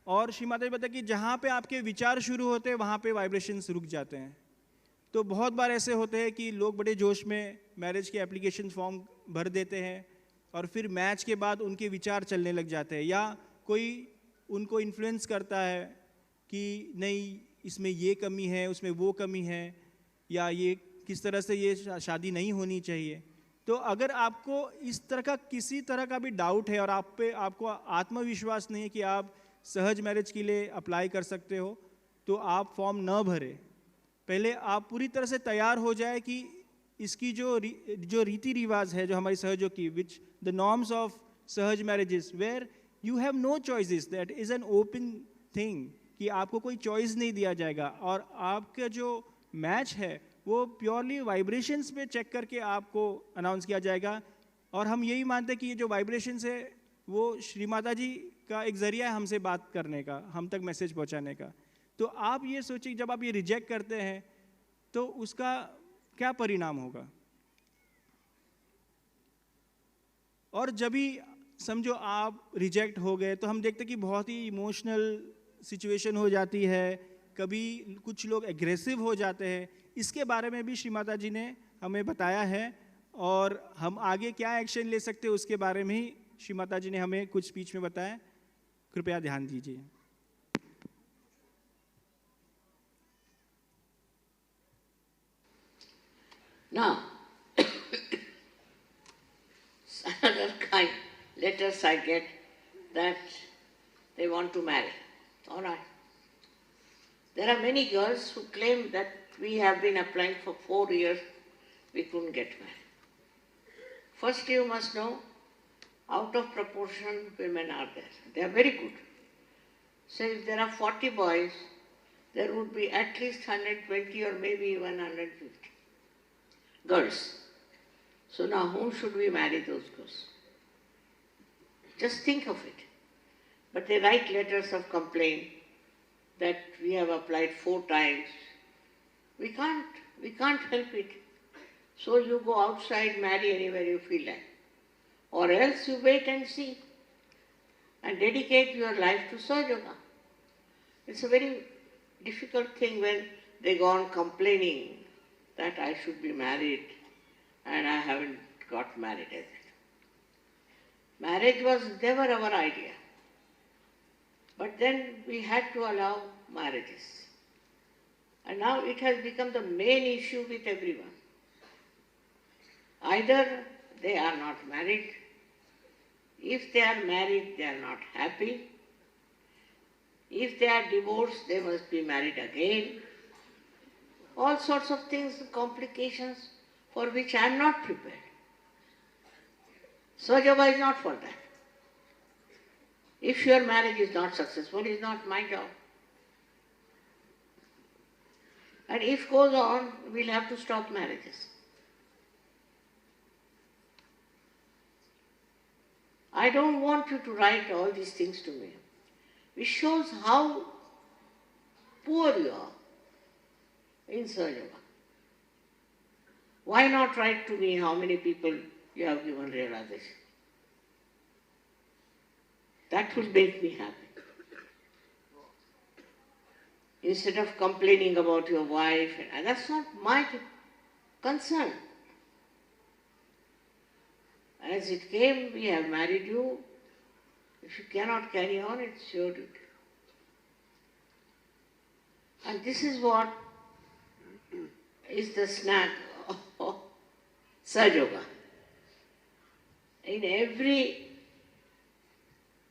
और श्री माता जी बताया कि जहाँ पे आपके विचार शुरू होते हैं वहाँ पे वाइब्रेशंस रुक जाते हैं. तो बहुत बार ऐसे होते हैं कि लोग बड़े जोश में मैरिज के एप्लीकेशन फॉर्म भर देते हैं और फिर मैच के बाद उनके विचार चलने लग जाते हैं, या कोई उनको इन्फ्लुएंस करता है कि नहीं इसमें ये कमी है, उसमें वो कमी है, या ये किस तरह से ये शादी नहीं होनी चाहिए. तो अगर आपको इस तरह का किसी तरह का भी डाउट है और आपको आत्मविश्वास नहीं है कि आप सहज मैरिज के लिए अप्लाई कर सकते हो, तो आप फॉर्म न भरें. पहले आप पूरी तरह से तैयार हो जाए कि इसकी जो रीति रिवाज है जो हमारी सहयोग की, which the norms of Sahaja marriages, where you have no choices, that is an open thing, कि आपको कोई चॉइस नहीं दिया जाएगा और आपका जो मैच है वो प्योरली वाइब्रेशंस पे चेक करके आपको अनाउंस किया जाएगा. और हम यही मानते हैं कि ये जो वाइब्रेशंस है वो श्री माता जी का एक ज़रिया है हमसे बात करने का, हम तक मैसेज पहुंचाने का. तो आप ये सोचिए जब आप ये रिजेक्ट करते हैं तो उसका क्या परिणाम होगा. और जब भी समझो आप रिजेक्ट हो गए तो हम देखते कि बहुत ही इमोशनल सिचुएशन हो जाती है, कभी कुछ लोग एग्रेसिव हो जाते हैं. इसके बारे में भी श्री माता जी ने हमें बताया है और हम आगे क्या एक्शन ले सकते हैं उसके बारे में ही श्री माता जी ने हमें कुछ स्पीच में बताया. कृपया ध्यान दीजिए. Now, another kind letters I get that they want to marry. All right. There are many girls who claim that we have been applying for 4 years, we couldn't get married. First, you must know, out of proportion women are there. They are very good. So if there are 40 boys, there would be at least 120 or maybe even 150 girls. So now whom should we marry those girls? Just think of it. But they write letters of complaint that we have applied 4 times. We can't help it. So you go outside, marry anywhere you feel like. Or else you wait and see and dedicate your life to Sahaja. It's a very difficult thing when they go on complaining that I should be married and I haven't got married as yet. Marriage was never our idea. But then we had to allow marriages. And now it has become the main issue with everyone. Either they are not married. If they are married, they are not happy. If they are divorced, they must be married again. All sorts of things, complications for which I am not prepared. Sahaja is not for that. If your marriage is not successful, it is not my job. And if goes on, we'll have to stop marriages. I don't want you to write all these things to me, which shows how poor you are in Sahaja. Why not write to me how many people you have given realization? That will make me happy. Instead of complaining about your wife, and that's not my concern. As it came, we have married you. If you cannot carry on, it's your duty. And this is what is the snag of Sahaja. In every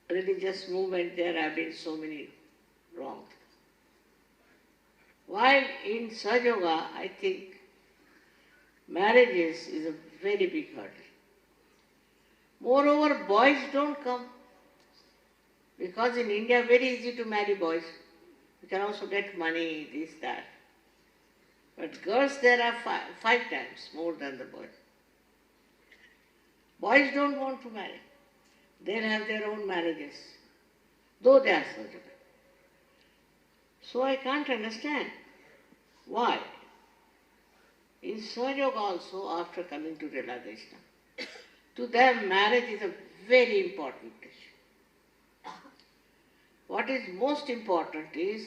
religious movement, there have been so many wrong things. While in Sahaja, I think marriages is a very big hurdle. Moreover, boys don't come, because in India very easy to marry boys. You can also get money, this, that. But girls, there are 5 times more than the boys. Boys don't want to marry. They'll have their own marriages, though they are Sahaja. So I can't understand why. In Sahaja also, after coming to realization, to them marriage is a very important issue. What is most important is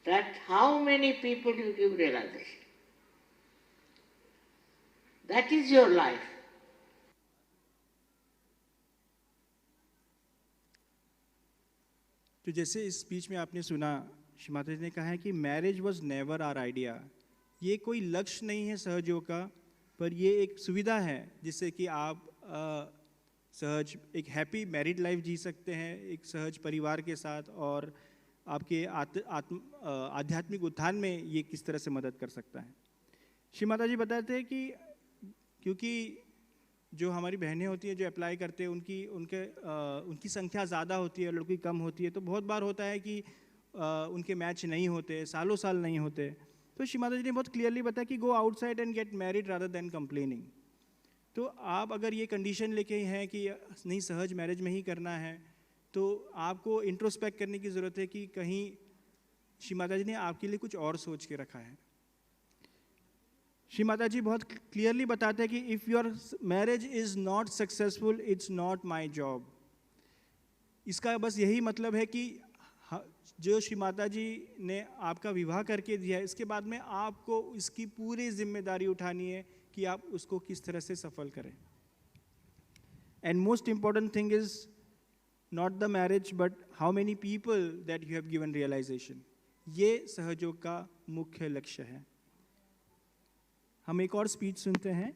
that how many people you give realization. That is your life. तो जैसे इस speech में आपने सुना, श्री माता जी ने कहा है कि marriage was never our idea. ये कोई लक्ष्य नहीं है सहजों का, पर ये एक सुविधा है जिससे कि आप सहज एक हैप्पी मैरिड लाइफ जी सकते हैं, एक सहज परिवार के साथ, और आपके आध्यात्मिक उत्थान में ये किस तरह से मदद कर सकता है. श्री माता जी बताते हैं कि क्योंकि जो हमारी बहनें होती हैं जो अप्लाई करते हैं उनकी संख्या ज़्यादा होती है, लड़कों की कम होती है, तो बहुत बार होता है कि उनके मैच नहीं होते, सालों साल नहीं होते. तो श्री माता जी ने बहुत क्लियरली बताया कि go outside and get married rather than complaining. तो आप अगर ये कंडीशन लेके हैं कि नहीं सहज मैरिज में ही करना है, तो आपको इंट्रोस्पेक्ट करने की ज़रूरत है कि कहीं श्री माता जी ने आपके लिए कुछ और सोच के रखा है. श्री माता जी बहुत क्लियरली बताते हैं कि if your marriage is not successful, it's not my job. इसका बस यही मतलब है कि जो श्री माता जी ने आपका विवाह करके दिया है, इसके बाद में आपको इसकी पूरी जिम्मेदारी उठानी है कि आप उसको किस तरह से सफल करें. And most important thing is not the marriage but how many people that you have given realisation. ये सहयोग का मुख्य लक्ष्य है. हम एक और स्पीच सुनते हैं.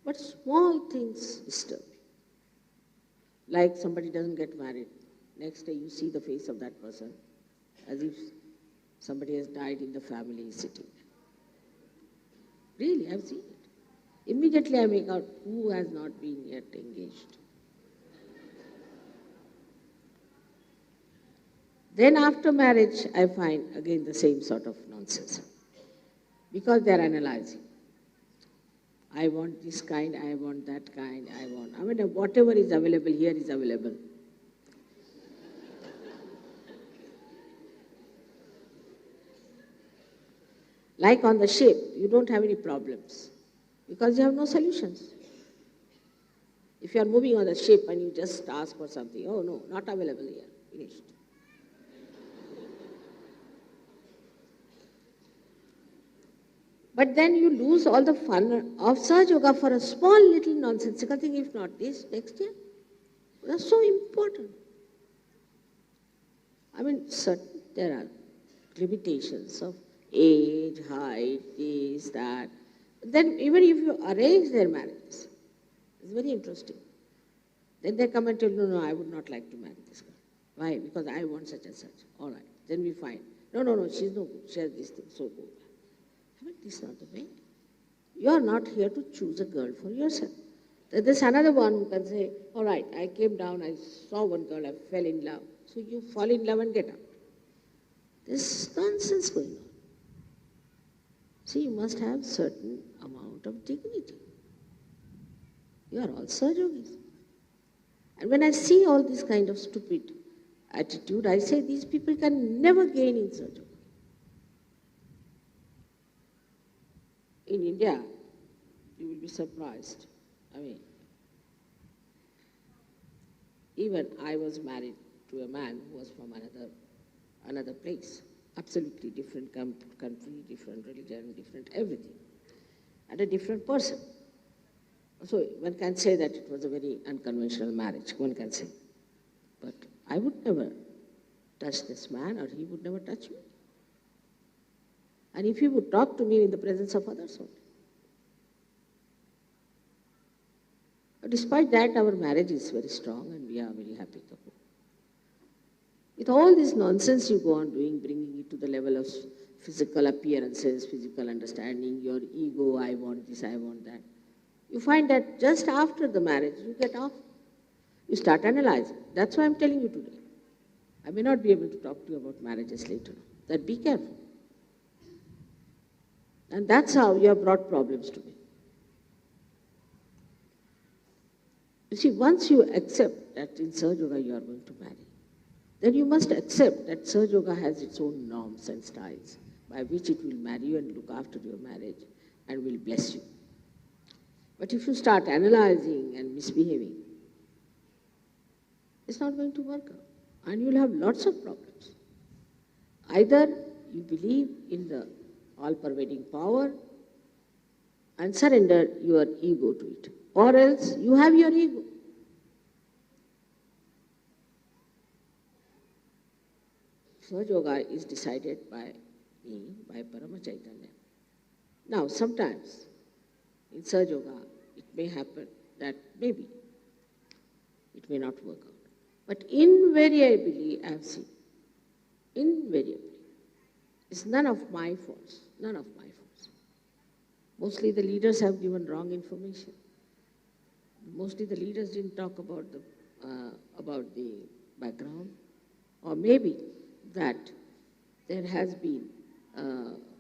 But small things disturb me. Like somebody doesn't get married. Next day you see the face of that person as if somebody has died in the family sitting. Really, I've seen it. Immediately I make out who has not been yet engaged. Then after marriage, I find again the same sort of nonsense. Because they are analyzing. I want this kind, I want that kind, I mean, whatever is available here is available. Like on the ship, you don't have any problems because you have no solutions. If you are moving on the ship and you just ask for something, oh no, not available here, finished. But then you lose all the fun of Sahaja Yoga for a small little nonsensical thing, if not this, next year. That's so important. I mean, there are limitations of age, height, this, that. Then even if you arrange their marriages, it's very interesting. Then they come and tell, no, I would not like to marry this girl. Why? Because I want such and such. All right. Then we find, no, she's no good. She has this thing, so good. I mean, this is not the way. You are not here to choose a girl for yourself. There's another one who can say, all right, I came down, I saw one girl, I fell in love. So you fall in love and get out. There's nonsense going on. See, you must have certain amount of dignity. You are all Sahaja Yogis. And when I see all this kind of stupid attitude, I say these people can never gain in Sahaja Yoga. In India, you will be surprised. I mean, even I was married to a man who was from another place. Absolutely different country, different religion, different everything. And a different person. So one can say that it was a very unconventional marriage, one can say. But I would never touch this man or he would never touch me. And if he would talk to me in the presence of others only. But despite that, our marriage is very strong and we are very happy couple. With all this nonsense you go on doing, bringing it to the level of physical appearances, physical understanding, your ego, I want this, I want that. You find that just after the marriage, you get off. You start analyzing. That's why I'm telling you today. I may not be able to talk to you about marriages later on. That be careful. And that's how you have brought problems to me. You see, once you accept that in Sahaja Yoga you are going to marry, then you must accept that Sahaja Yoga has its own norms and styles by which it will marry you and look after your marriage and will bless you. But if you start analyzing and misbehaving, it's not going to work out. And you'll have lots of problems. Either you believe in the all-pervading power and surrender your ego to it, or else you have your ego. Sahaja Yoga is decided by me, by Parama Chaitanya. Now, sometimes in Sahaja Yoga, it may happen that maybe it may not work out. But invariably, I have seen, invariably, it's none of my faults, none of my faults. Mostly the leaders have given wrong information. Mostly the leaders didn't talk about the background, or maybe that there has been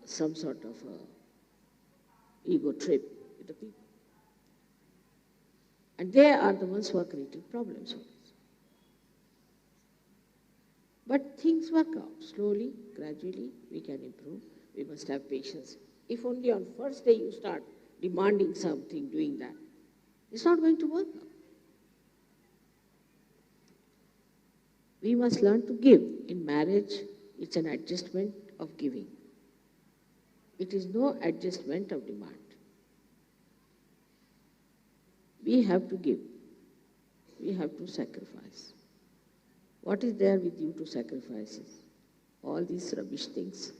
some sort of ego trip with the people. And they are the ones who are creating problems for us. But things work out. Slowly, gradually, we can improve. We must have patience. If only on first day you start demanding something, doing that, it's not going to work out. We must learn to give. In marriage, it's an adjustment of giving. It is no adjustment of demand. We have to give. We have to sacrifice. What is there with you to sacrifice? All these rubbish things.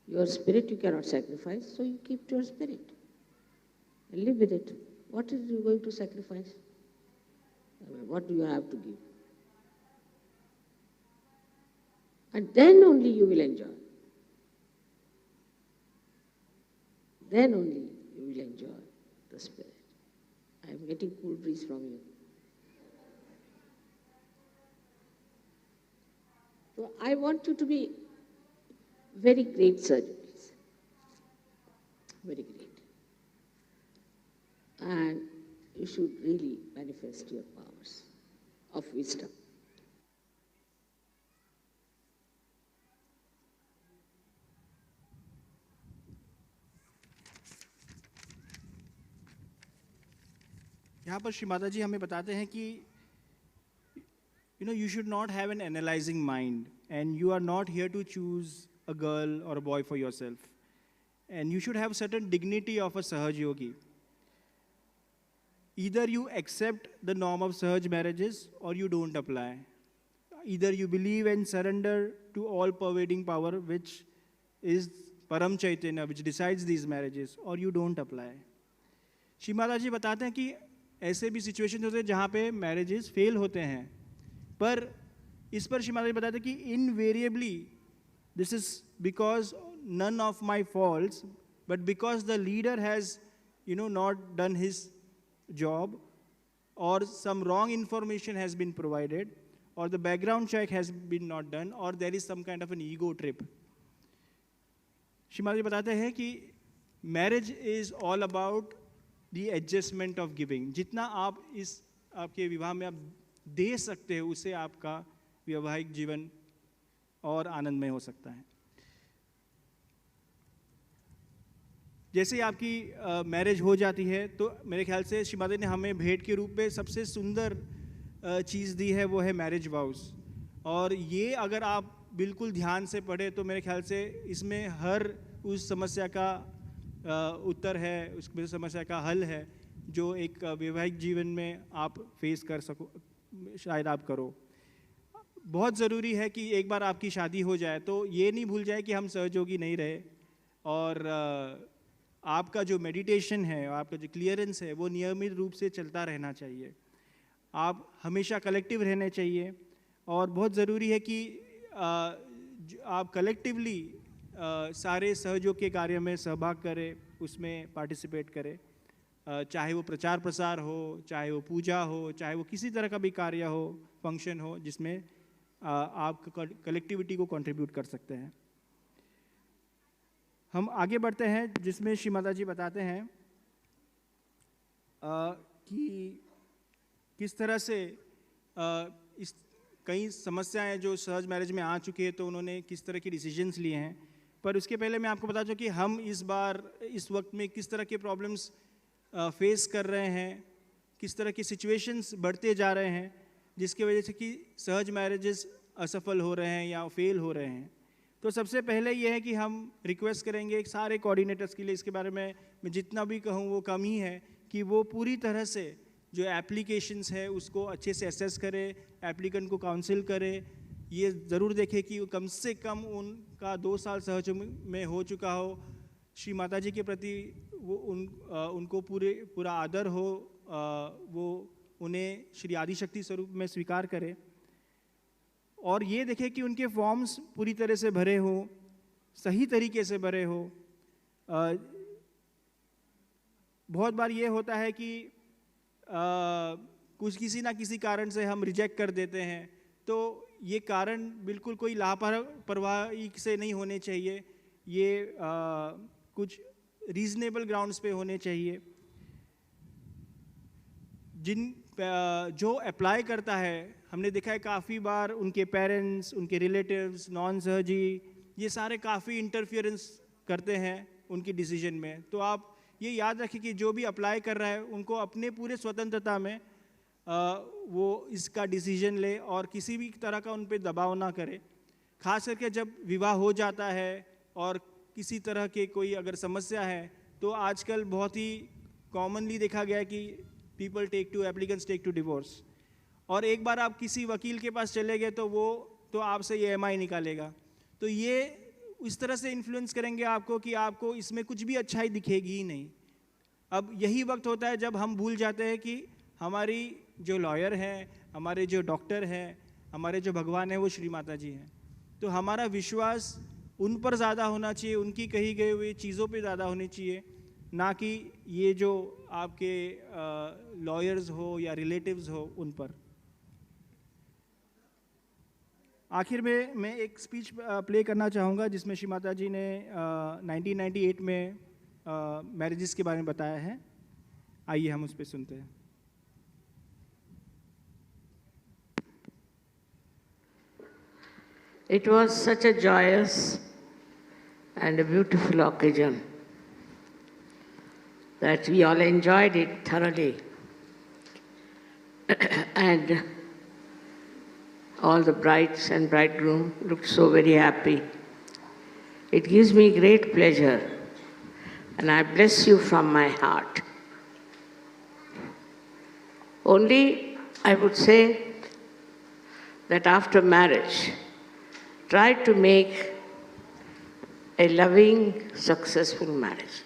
Your spirit you cannot sacrifice, so you keep to your spirit. And live with it. What is you going to sacrifice? What do you have to give? And then only you will enjoy. Then only you will enjoy the spirit. I am getting cool breeze from you. So I want you to be very great surgeons, very great. And you should really manifest your powers of wisdom. यहाँ पर श्री माता जी हमें बताते हैं कि you should not have an analyzing mind, and you are not here to choose a girl or a boy for yourself, and you should have certain dignity of a Sahaj yogi. Either you accept the norm of Sahaj marriages or you don't apply. Either you believe and surrender to all pervading power, which is Param Chaitanya, which decides these marriages, or you don't apply. Shri Mata जी बताते हैं कि ऐसे भी situation होते हैं जहाँ पे marriages fail होते हैं, पर इस पर श्री माता जी बताते हैं कि invariably this is because none of my faults, but because the leader has not done his job, or some wrong information has been provided, or the background check has been not done, or there is some kind of an ego trip. श्रीमाता जी बताते हैं कि marriage is all about the adjustment of giving. जितना आप इस आपके विवाह में आप दे सकते हो, उससे आपका वैवाहिक जीवन और आनंदमय हो सकता है. जैसे ही आपकी मैरिज हो जाती है तो मेरे ख्याल से श्री माता ने हमें भेंट के रूप में सबसे सुंदर चीज़ दी है, वो है मैरिज वाउस. और ये अगर आप बिल्कुल ध्यान से पढ़े तो मेरे ख्याल से इसमें हर उस समस्या का उत्तर है, उस समस्या का हल है जो एक वैवाहिक जीवन में आप फेस कर सको, शायद आप करो. बहुत ज़रूरी है कि एक बार आपकी शादी हो जाए तो ये नहीं भूल जाए कि हम सहयोगी नहीं रहे, और आपका जो मेडिटेशन है, आपका जो क्लियरेंस है, वो नियमित रूप से चलता रहना चाहिए. आप हमेशा कलेक्टिव रहने चाहिए, और बहुत ज़रूरी है कि आप कलेक्टिवली सारे सहयोग के कार्य में सहभाग करें, उसमें पार्टिसिपेट करें. चाहे वो प्रचार प्रसार हो, चाहे वो पूजा हो, चाहे वो किसी तरह का भी कार्य हो, फंक्शन हो, जिसमें आप कलेक्टिविटी को कंट्रीब्यूट कर सकते हैं. हम आगे बढ़ते हैं, जिसमें श्री माता जी बताते हैं कि किस तरह से इस कई समस्याएं जो सहज मैरिज में आ चुकी है तो उन्होंने किस तरह के डिसीजंस लिए हैं. पर उसके पहले मैं आपको बता दूं कि हम इस बार इस वक्त में किस तरह के प्रॉब्लम्स फेस कर रहे हैं, किस तरह की सिचुएशंस बढ़ते जा रहे हैं जिसकी वजह से कि सहज मैरिजेस असफल हो रहे हैं या फेल हो रहे हैं. तो सबसे पहले ये है कि हम रिक्वेस्ट करेंगे सारे कोऑर्डिनेटर्स के लिए, इसके बारे में मैं जितना भी कहूँ वो कम ही है, कि वो पूरी तरह से जो एप्लीकेशंस है उसको अच्छे से असेस करे, एप्लीकेंट को काउंसिल करे. ये ज़रूर देखे कि कम से कम उनका 2 साल सहज में हो चुका हो, श्री माता जी के प्रति वो उनको पूरा आदर हो, वो उन्हें श्री आदिशक्ति स्वरूप में स्वीकार करे, और ये देखें कि उनके फॉर्म्स पूरी तरह से भरे हो, सही तरीके से भरे हो. बहुत बार ये होता है कि कुछ किसी ना किसी कारण से हम रिजेक्ट कर देते हैं, तो ये कारण बिल्कुल कोई लापरवाही से नहीं होने चाहिए, ये कुछ रीजनेबल ग्राउंड्स पे होने चाहिए. जो अप्लाई करता है, हमने देखा है काफ़ी बार उनके पेरेंट्स, उनके रिलेटिव्स, नॉन सहजी, ये सारे काफ़ी इंटरफियरेंस करते हैं उनकी डिसीजन में. तो आप ये याद रखें कि जो भी अप्लाई कर रहा है उनको अपने पूरे स्वतंत्रता में वो इसका डिसीजन ले, और किसी भी तरह का उन पर दबाव ना करे. खास करके जब विवाह हो जाता है और किसी तरह के कोई अगर समस्या है, तो आजकल बहुत ही कॉमनली देखा गया है कि people applicants take to divorce. और एक बार आप किसी वकील के पास चले गए तो वो तो आपसे ये EMI निकालेगा. तो ये इस तरह से इन्फ्लुएंस करेंगे आपको कि आपको इसमें कुछ भी अच्छाई दिखेगी ही नहीं. अब यही वक्त होता है जब हम भूल जाते हैं कि हमारी जो लॉयर हैं, हमारे जो डॉक्टर हैं, हमारे जो भगवान हैं, वो श्री माता जी हैं. तो हमारा विश्वास उन पर ज़्यादा होना चाहिए, उनकी कही गई हुई चीज़ों पे ज़्यादा होनी चाहिए, ना कि ये जो आपके लॉयर्स हो या रिलेटिव्स हो उन पर। आखिर में मैं एक स्पीच प्ले करना चाहूँगा जिसमें श्री माता जी ने 1998 में मैरिजेस के बारे में बताया है। आइए हम उस पर सुनते हैं। It was such a joyous and a beautiful occasion that we all enjoyed it thoroughly. And all the brides and bridegroom looked so very happy. It gives me great pleasure, and I bless you from my heart. Only I would say that after marriage, try to make a loving, successful marriage.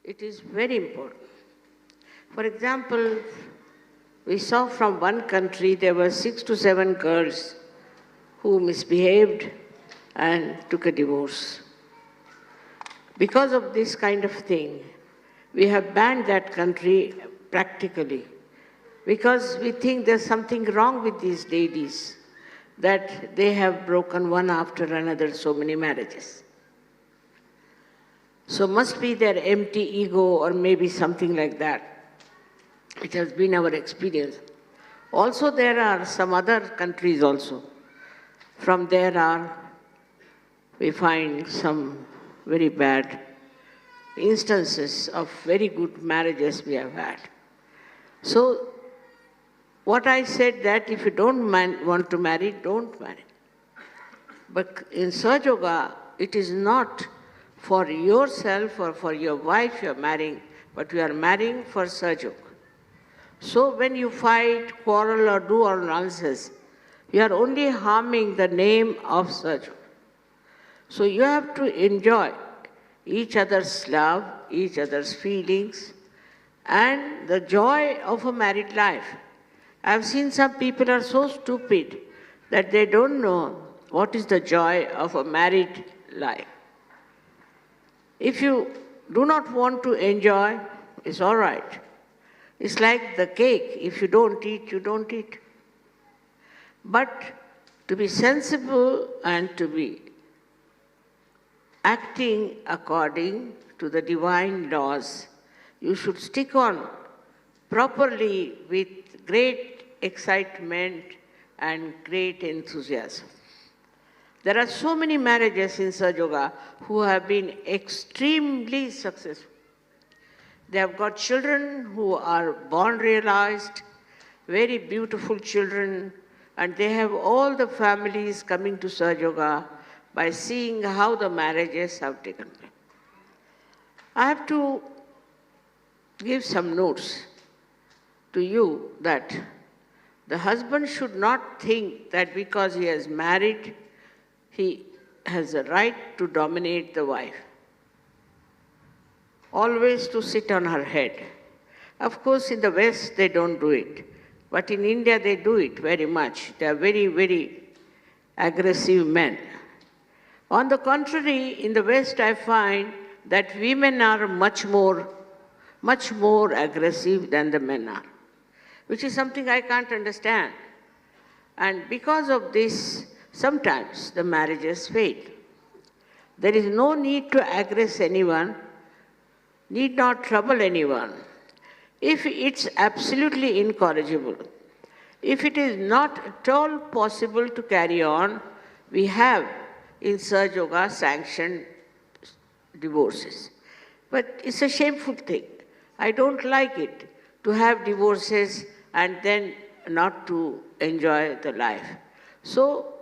It is very important. For example, we saw from one country there were 6 to 7 girls who misbehaved and took a divorce. Because of this kind of thing, we have banned that country practically, because we think there's something wrong with these ladies, that they have broken one after another so many marriages. So must be their empty ego or maybe something like that. It has been our experience. Also there are some other countries also. From there we find some very bad instances of very good marriages we have had. So what I said that if you don't want to marry, don't marry. But in Sahaja Yoga, it is not for yourself or for your wife you are marrying, but you are marrying for Sahaja Yoga. So when you fight, quarrel or do all nonsense, you are only harming the name of Sahaja Yoga. So you have to enjoy each other's love, each other's feelings, and the joy of a married life. I have seen some people are so stupid that they don't know what is the joy of a married life. If you do not want to enjoy, it's all right. It's like the cake. If you don't eat, you don't eat. But to be sensible and to be acting according to the divine laws, you should stick on properly with great excitement and great enthusiasm. There are so many marriages in Sahaja Yoga who have been extremely successful. They have got children who are born realized, very beautiful children, and they have all the families coming to Sahaja Yoga by seeing how the marriages have taken place. I have to give some notes to you that the husband should not think that because he has married, he has a right to dominate the wife. Always to sit on her head. Of course, in the West, they don't do it. But in India, they do it very much. They are very, very aggressive men. On the contrary, in the West, I find that women are much more aggressive than the men are, which is something I can't understand. And because of this, sometimes the marriages fail. There is no need to aggress anyone, need not trouble anyone. If it's absolutely incorrigible, if it is not at all possible to carry on, we have in Sahaja Yoga sanctioned divorces. But it's a shameful thing. I don't like it to have divorces and then not to enjoy the life. So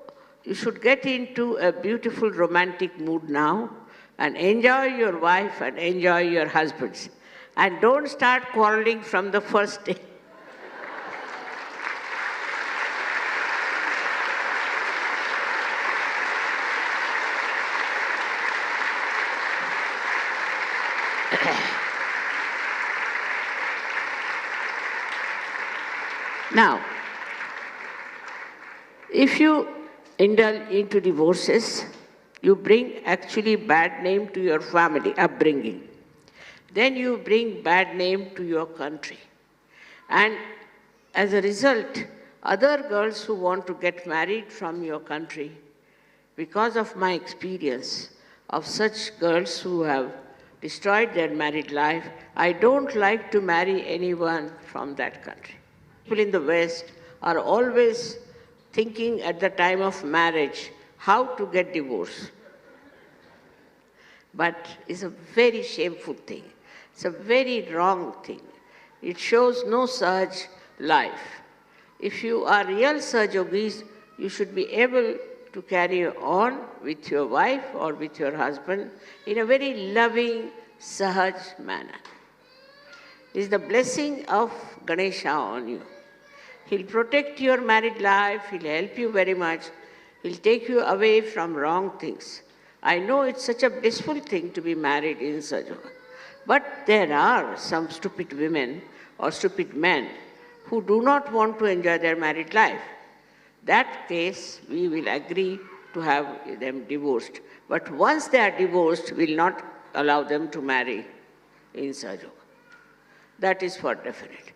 you should get into a beautiful romantic mood now and enjoy your wife and enjoy your husbands. And don't start quarreling from the first day. Now, if you indulge into divorces, you bring actually bad name to your family upbringing. then you bring bad name to your country. And as a result, other girls who want to get married from your country, because of my experience of such girls who have destroyed their married life, I don't like to marry anyone from that country. People in the West are always thinking at the time of marriage how to get divorced. But it's a very shameful thing. It's a very wrong thing. It shows no Sahaj life. If you are real Sahajogis, you should be able to carry on with your wife or with your husband in a very loving, Sahaj manner. It is the blessing of Ganesha on you. He'll protect your married life, he'll help you very much, he'll take you away from wrong things. I know it's such a blissful thing to be married in Sahaja, but there are some stupid women or stupid men who do not want to enjoy their married life. That case, we will agree to have them divorced. But once they are divorced, we will not allow them to marry in Sahaja. That is for definite.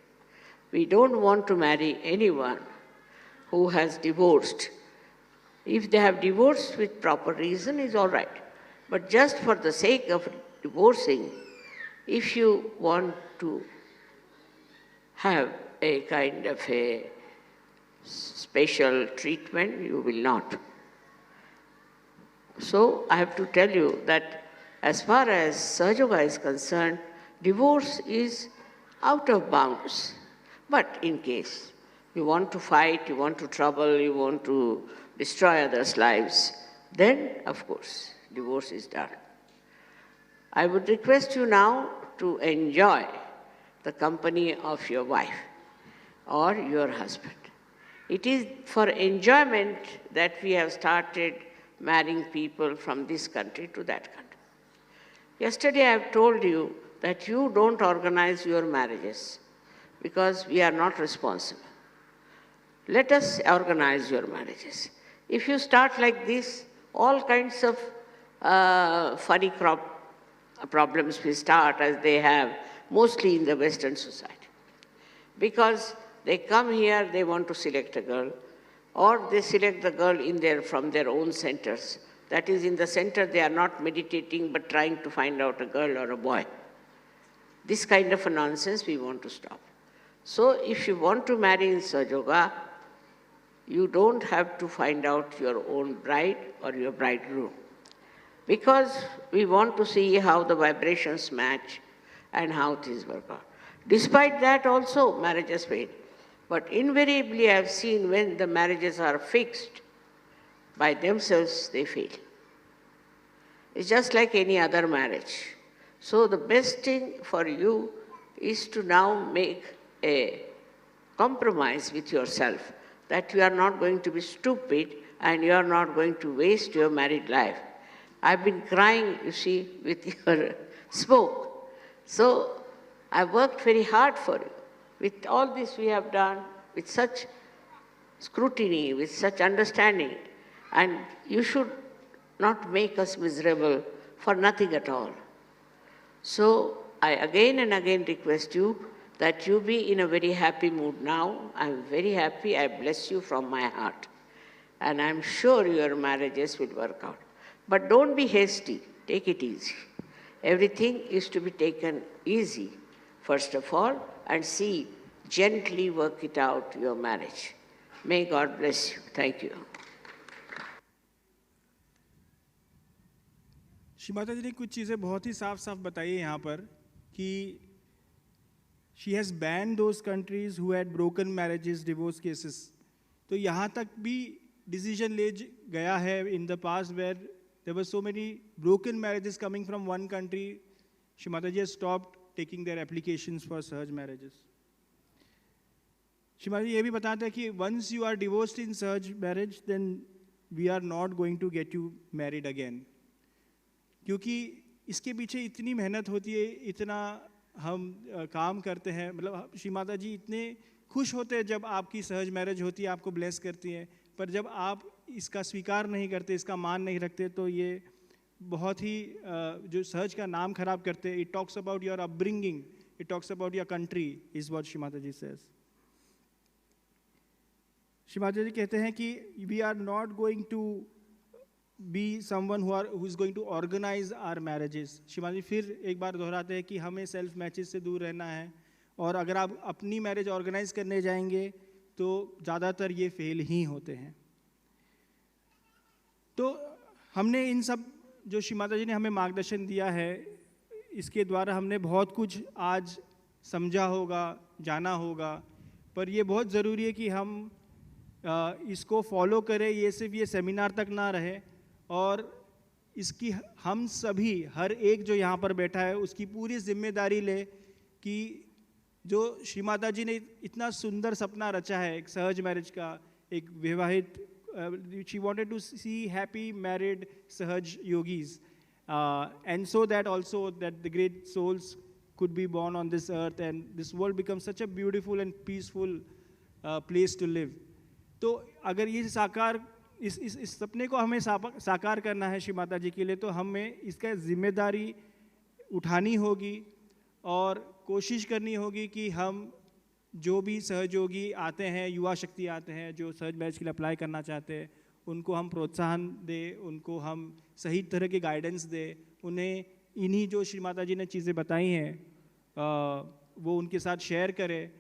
We don't want to marry anyone who has divorced. If they have divorced with proper reason, is all right. But just for the sake of divorcing, if you want to have a kind of a special treatment, you will not. So I have to tell you that as far as Sahaja is concerned, divorce is out of bounds. But in case you want to fight, you want to trouble, you want to destroy others' lives, then, of course, divorce is done. I would request you now to enjoy the company of your wife or your husband. It is for enjoyment that we have started marrying people from this country to that country. Yesterday I have told you that you don't organize your marriages because we are not responsible. Let us organize your marriages. If you start like this, all kinds of funny problems will start, as they have mostly in the Western society. Because they come here, they want to select a girl, or they select the girl from their own centers. That is, in the center they are not meditating but trying to find out a girl or a boy. This kind of a nonsense we want to stop. So if you want to marry in Sahaja, you don't have to find out your own bride or your bridegroom. Because we want to see how the vibrations match and how things work out. Despite that also, marriages fail. But invariably I have seen when the marriages are fixed by themselves, they fail. It's just like any other marriage. So the best thing for you is to now make a compromise with yourself that you are not going to be stupid and you are not going to waste your married life. I've been crying, you see, with your smoke. So I worked very hard for you. With all this we have done, with such scrutiny, with such understanding, and you should not make us miserable for nothing at all. So I again and again request you that you be in a very happy mood now. I'm very happy. I bless you from my heart. And I'm sure your marriages will work out. But don't be hasty. Take it easy. Everything is to be taken easy, first of all, and see, gently work it out, your marriage. May God bless you. Thank you. Shri Mata जी ने कुछ चीज़ें बहुत ही साफ साफ बताई है यहाँ पर कि she has banned those countries who had broken marriages, divorce cases. तो यहाँ तक भी decision ले गया है in the past where there were so many broken marriages coming from one country. Shri Mataji has stopped taking their applications for Sahaj marriages. Shri Mataji ये भी बताता है कि once you are divorced in Sahaj marriage, then we are not going to get you married again. क्योंकि इसके पीछे इतनी मेहनत होती है, इतना हम काम करते हैं, मतलब श्री माता जी इतने खुश होते हैं जब आपकी सहज मैरिज होती है, आपको ब्लेस करती हैं, पर जब आप इसका स्वीकार नहीं करते, इसका मान नहीं रखते, तो ये बहुत ही जो सहज का नाम खराब करते हैं. It talks about your upbringing, it talks about your country, is what Shri Mata ji says. Shri Mata ji कहते हैं कि we are not going to be someone who is going to organise our marriages. Shri Mata ji फिर एक बार दोहराते हैं कि हमें सेल्फ मैचेस से दूर रहना है, और अगर आप अपनी मैरिज ऑर्गेनाइज करने जाएंगे तो ज़्यादातर ये फेल ही होते हैं. तो हमने इन सब जो श्री माता जी ने हमें मार्गदर्शन दिया है, इसके द्वारा हमने बहुत कुछ आज समझा होगा, जाना होगा, पर ये बहुत ज़रूरी है कि हम इसको फॉलो करें. ये सिर्फ ये सेमिनार तक ना रहे, और इसकी हम सभी, हर एक जो यहाँ पर बैठा है, उसकी पूरी जिम्मेदारी ले कि जो श्री माता जी ने इतना सुंदर सपना रचा है एक सहज मैरिज का, एक विवाहित, she wanted to see happy married Sahaja yogis, and so that also that the great souls could be born on this earth and this world becomes such a beautiful and peaceful place to live. तो अगर ये साकार इस सपने को हमें साकार करना है श्री माता जी के लिए, तो हमें इसका जिम्मेदारी उठानी होगी और कोशिश करनी होगी कि हम जो भी सहयोगी आते हैं, युवा शक्ति आते हैं जो सहज मैरिज के लिए अप्लाई करना चाहते हैं, उनको हम प्रोत्साहन दें, उनको हम सही तरह के गाइडेंस दें, उन्हें इन्हीं जो श्री माता जी ने चीज़ें बताई हैं वो उनके साथ शेयर करें,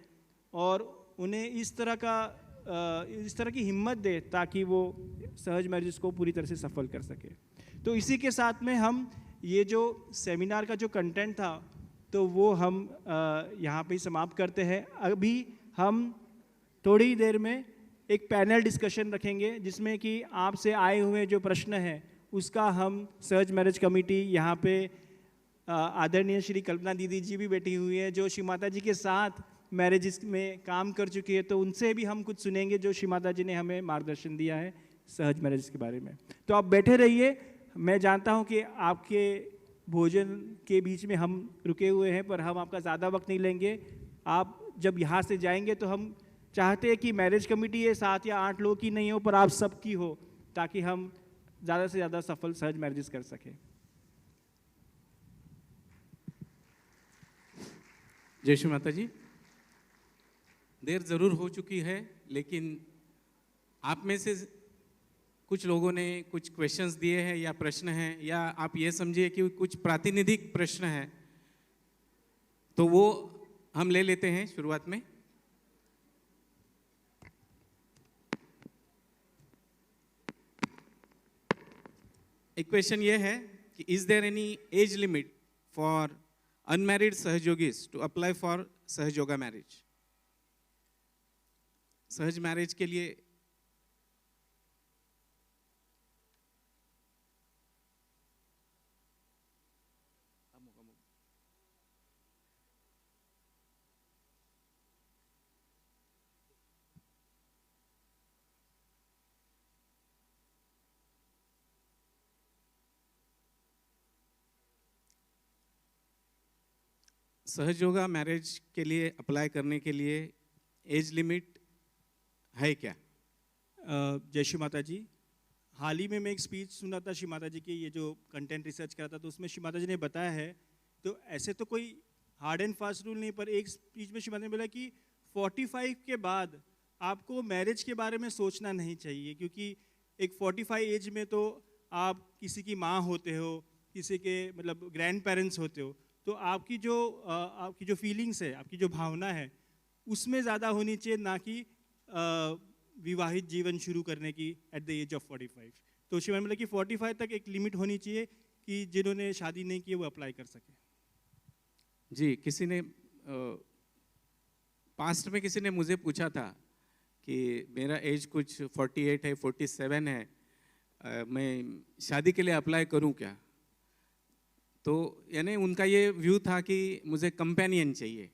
और उन्हें इस तरह की हिम्मत दे ताकि वो सहज मैरिज को पूरी तरह से सफल कर सके. तो इसी के साथ में हम ये जो सेमिनार का जो कंटेंट था तो वो हम यहाँ पे ही समाप्त करते हैं. अभी हम थोड़ी ही देर में एक पैनल डिस्कशन रखेंगे जिसमें कि आपसे आए हुए जो प्रश्न हैं उसका हम सहज मैरिज कमेटी, यहाँ पे आदरणीय श्री कल्पना दीदी जी भी बैठी हुई है जो श्री माता जी के साथ मैरिजेस में काम कर चुकी है, तो उनसे भी हम कुछ सुनेंगे जो श्री माता जी ने हमें मार्गदर्शन दिया है सहज मैरिज के बारे में. तो आप बैठे रहिए. मैं जानता हूँ कि आपके भोजन के बीच में हम रुके हुए हैं, पर हम आपका ज़्यादा वक्त नहीं लेंगे. आप जब यहाँ से जाएंगे तो हम चाहते हैं कि मैरिज कमेटी ये 7 या 8 लोग की नहीं हो, पर आप सबकी हो, ताकि हम ज़्यादा से ज़्यादा सफल सहज मैरिजेस कर सकें. जय श्री माता जी. देर ज़रूर हो चुकी है, लेकिन आप में से कुछ लोगों ने कुछ क्वेश्चंस दिए हैं या प्रश्न हैं, या आप ये समझिए कि कुछ प्रातिनिधिक प्रश्न हैं, तो वो हम ले लेते हैं शुरुआत में. एक क्वेश्चन ये है कि is there any age limit for unmarried सहयोगीज to apply for Sahaja yoga marriage. सहज मैरिज के लिए सहज योगा मैरिज के लिए अप्लाई करने के लिए एज लिमिट है क्या? जय श्री माता जी. हाल ही में मैं एक स्पीच सुना था श्री माता जी की, ये जो कंटेंट रिसर्च करा था, तो उसमें श्री माता जी ने बताया है, तो ऐसे तो कोई हार्ड एंड फास्ट रूल नहीं, पर एक स्पीच में श्री माता जी ने बोला कि 45 के बाद आपको मैरिज के बारे में सोचना नहीं चाहिए, क्योंकि एक 45 एज में तो आप किसी की माँ होते हो, किसी के मतलब ग्रैंड पेरेंट्स होते हो, तो आपकी जो फीलिंग्स है, आपकी जो भावना है, उसमें ज़्यादा होनी चाहिए, ना कि विवाहित जीवन शुरू करने की एट द एज ऑफ 45. तो शिव मतलब कि 45 तक एक लिमिट होनी चाहिए कि जिन्होंने शादी नहीं की वो अप्लाई कर सके. जी, किसी ने पास्ट में किसी ने मुझे पूछा था कि मेरा एज कुछ 48 है, 47 है, मैं शादी के लिए अप्लाई करूं क्या? तो यानी उनका ये व्यू था कि मुझे कंपेनियन चाहिए.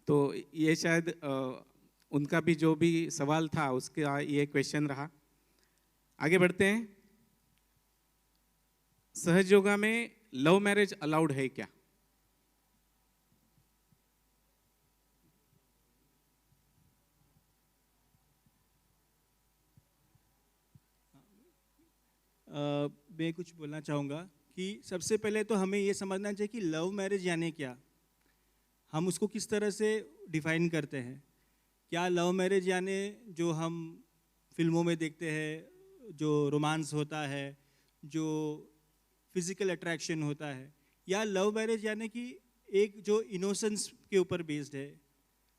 तो ये शायद उनका भी जो भी सवाल था उसका ये क्वेश्चन रहा. आगे बढ़ते हैं. सहज योगा में लव मैरिज अलाउड है क्या? मैं कुछ बोलना चाहूँगा कि सबसे पहले तो हमें ये समझना चाहिए कि लव मैरिज यानी क्या, हम उसको किस तरह से डिफाइन करते हैं। क्या लव मैरिज यानी जो हम फिल्मों में देखते हैं, जो रोमांस होता है, जो फिजिकल अट्रैक्शन होता है, या लव मैरिज यानी कि एक जो इनोसेंस के ऊपर बेस्ड है,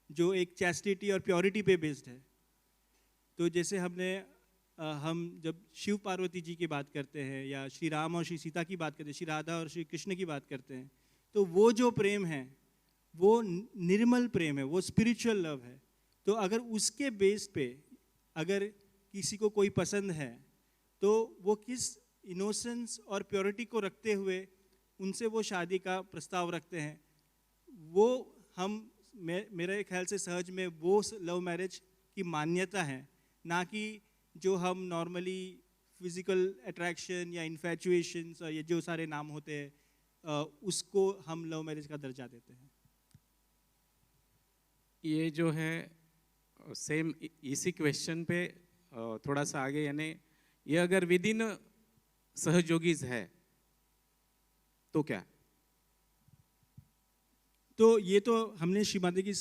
जो एक चैस्टिटी और प्योरिटी पे बेस्ड है। तो जैसे हम जब शिव पार्वती जी की बात करते हैं या श्री राम और श्री सीता की बात करते हैं, श्री राधा और श्री कृष्ण की बात करते हैं, तो वो जो प्रेम है वो निर्मल प्रेम है, वो स्पिरिचुअल लव है। तो अगर उसके बेस पे अगर किसी को कोई पसंद है तो वो किस इनोसेंस और प्योरिटी को रखते हुए उनसे वो शादी का प्रस्ताव रखते हैं, वो मेरे ख्याल से सहज में वो लव मैरिज की मान्यता है, ना कि जो हम नॉर्मली फिजिकल अट्रैक्शन या इन्फैचुएशंस और ये जो सारे नाम होते हैं उसको हम लव मैरिज का दर्जा देते हैं। ये जो है सेम इसी क्वेश्चन पे थोड़ा सा आगे, यानी ये अगर विद इन सहयोगीज है तो क्या? तो ये तो हमने श्रीमती की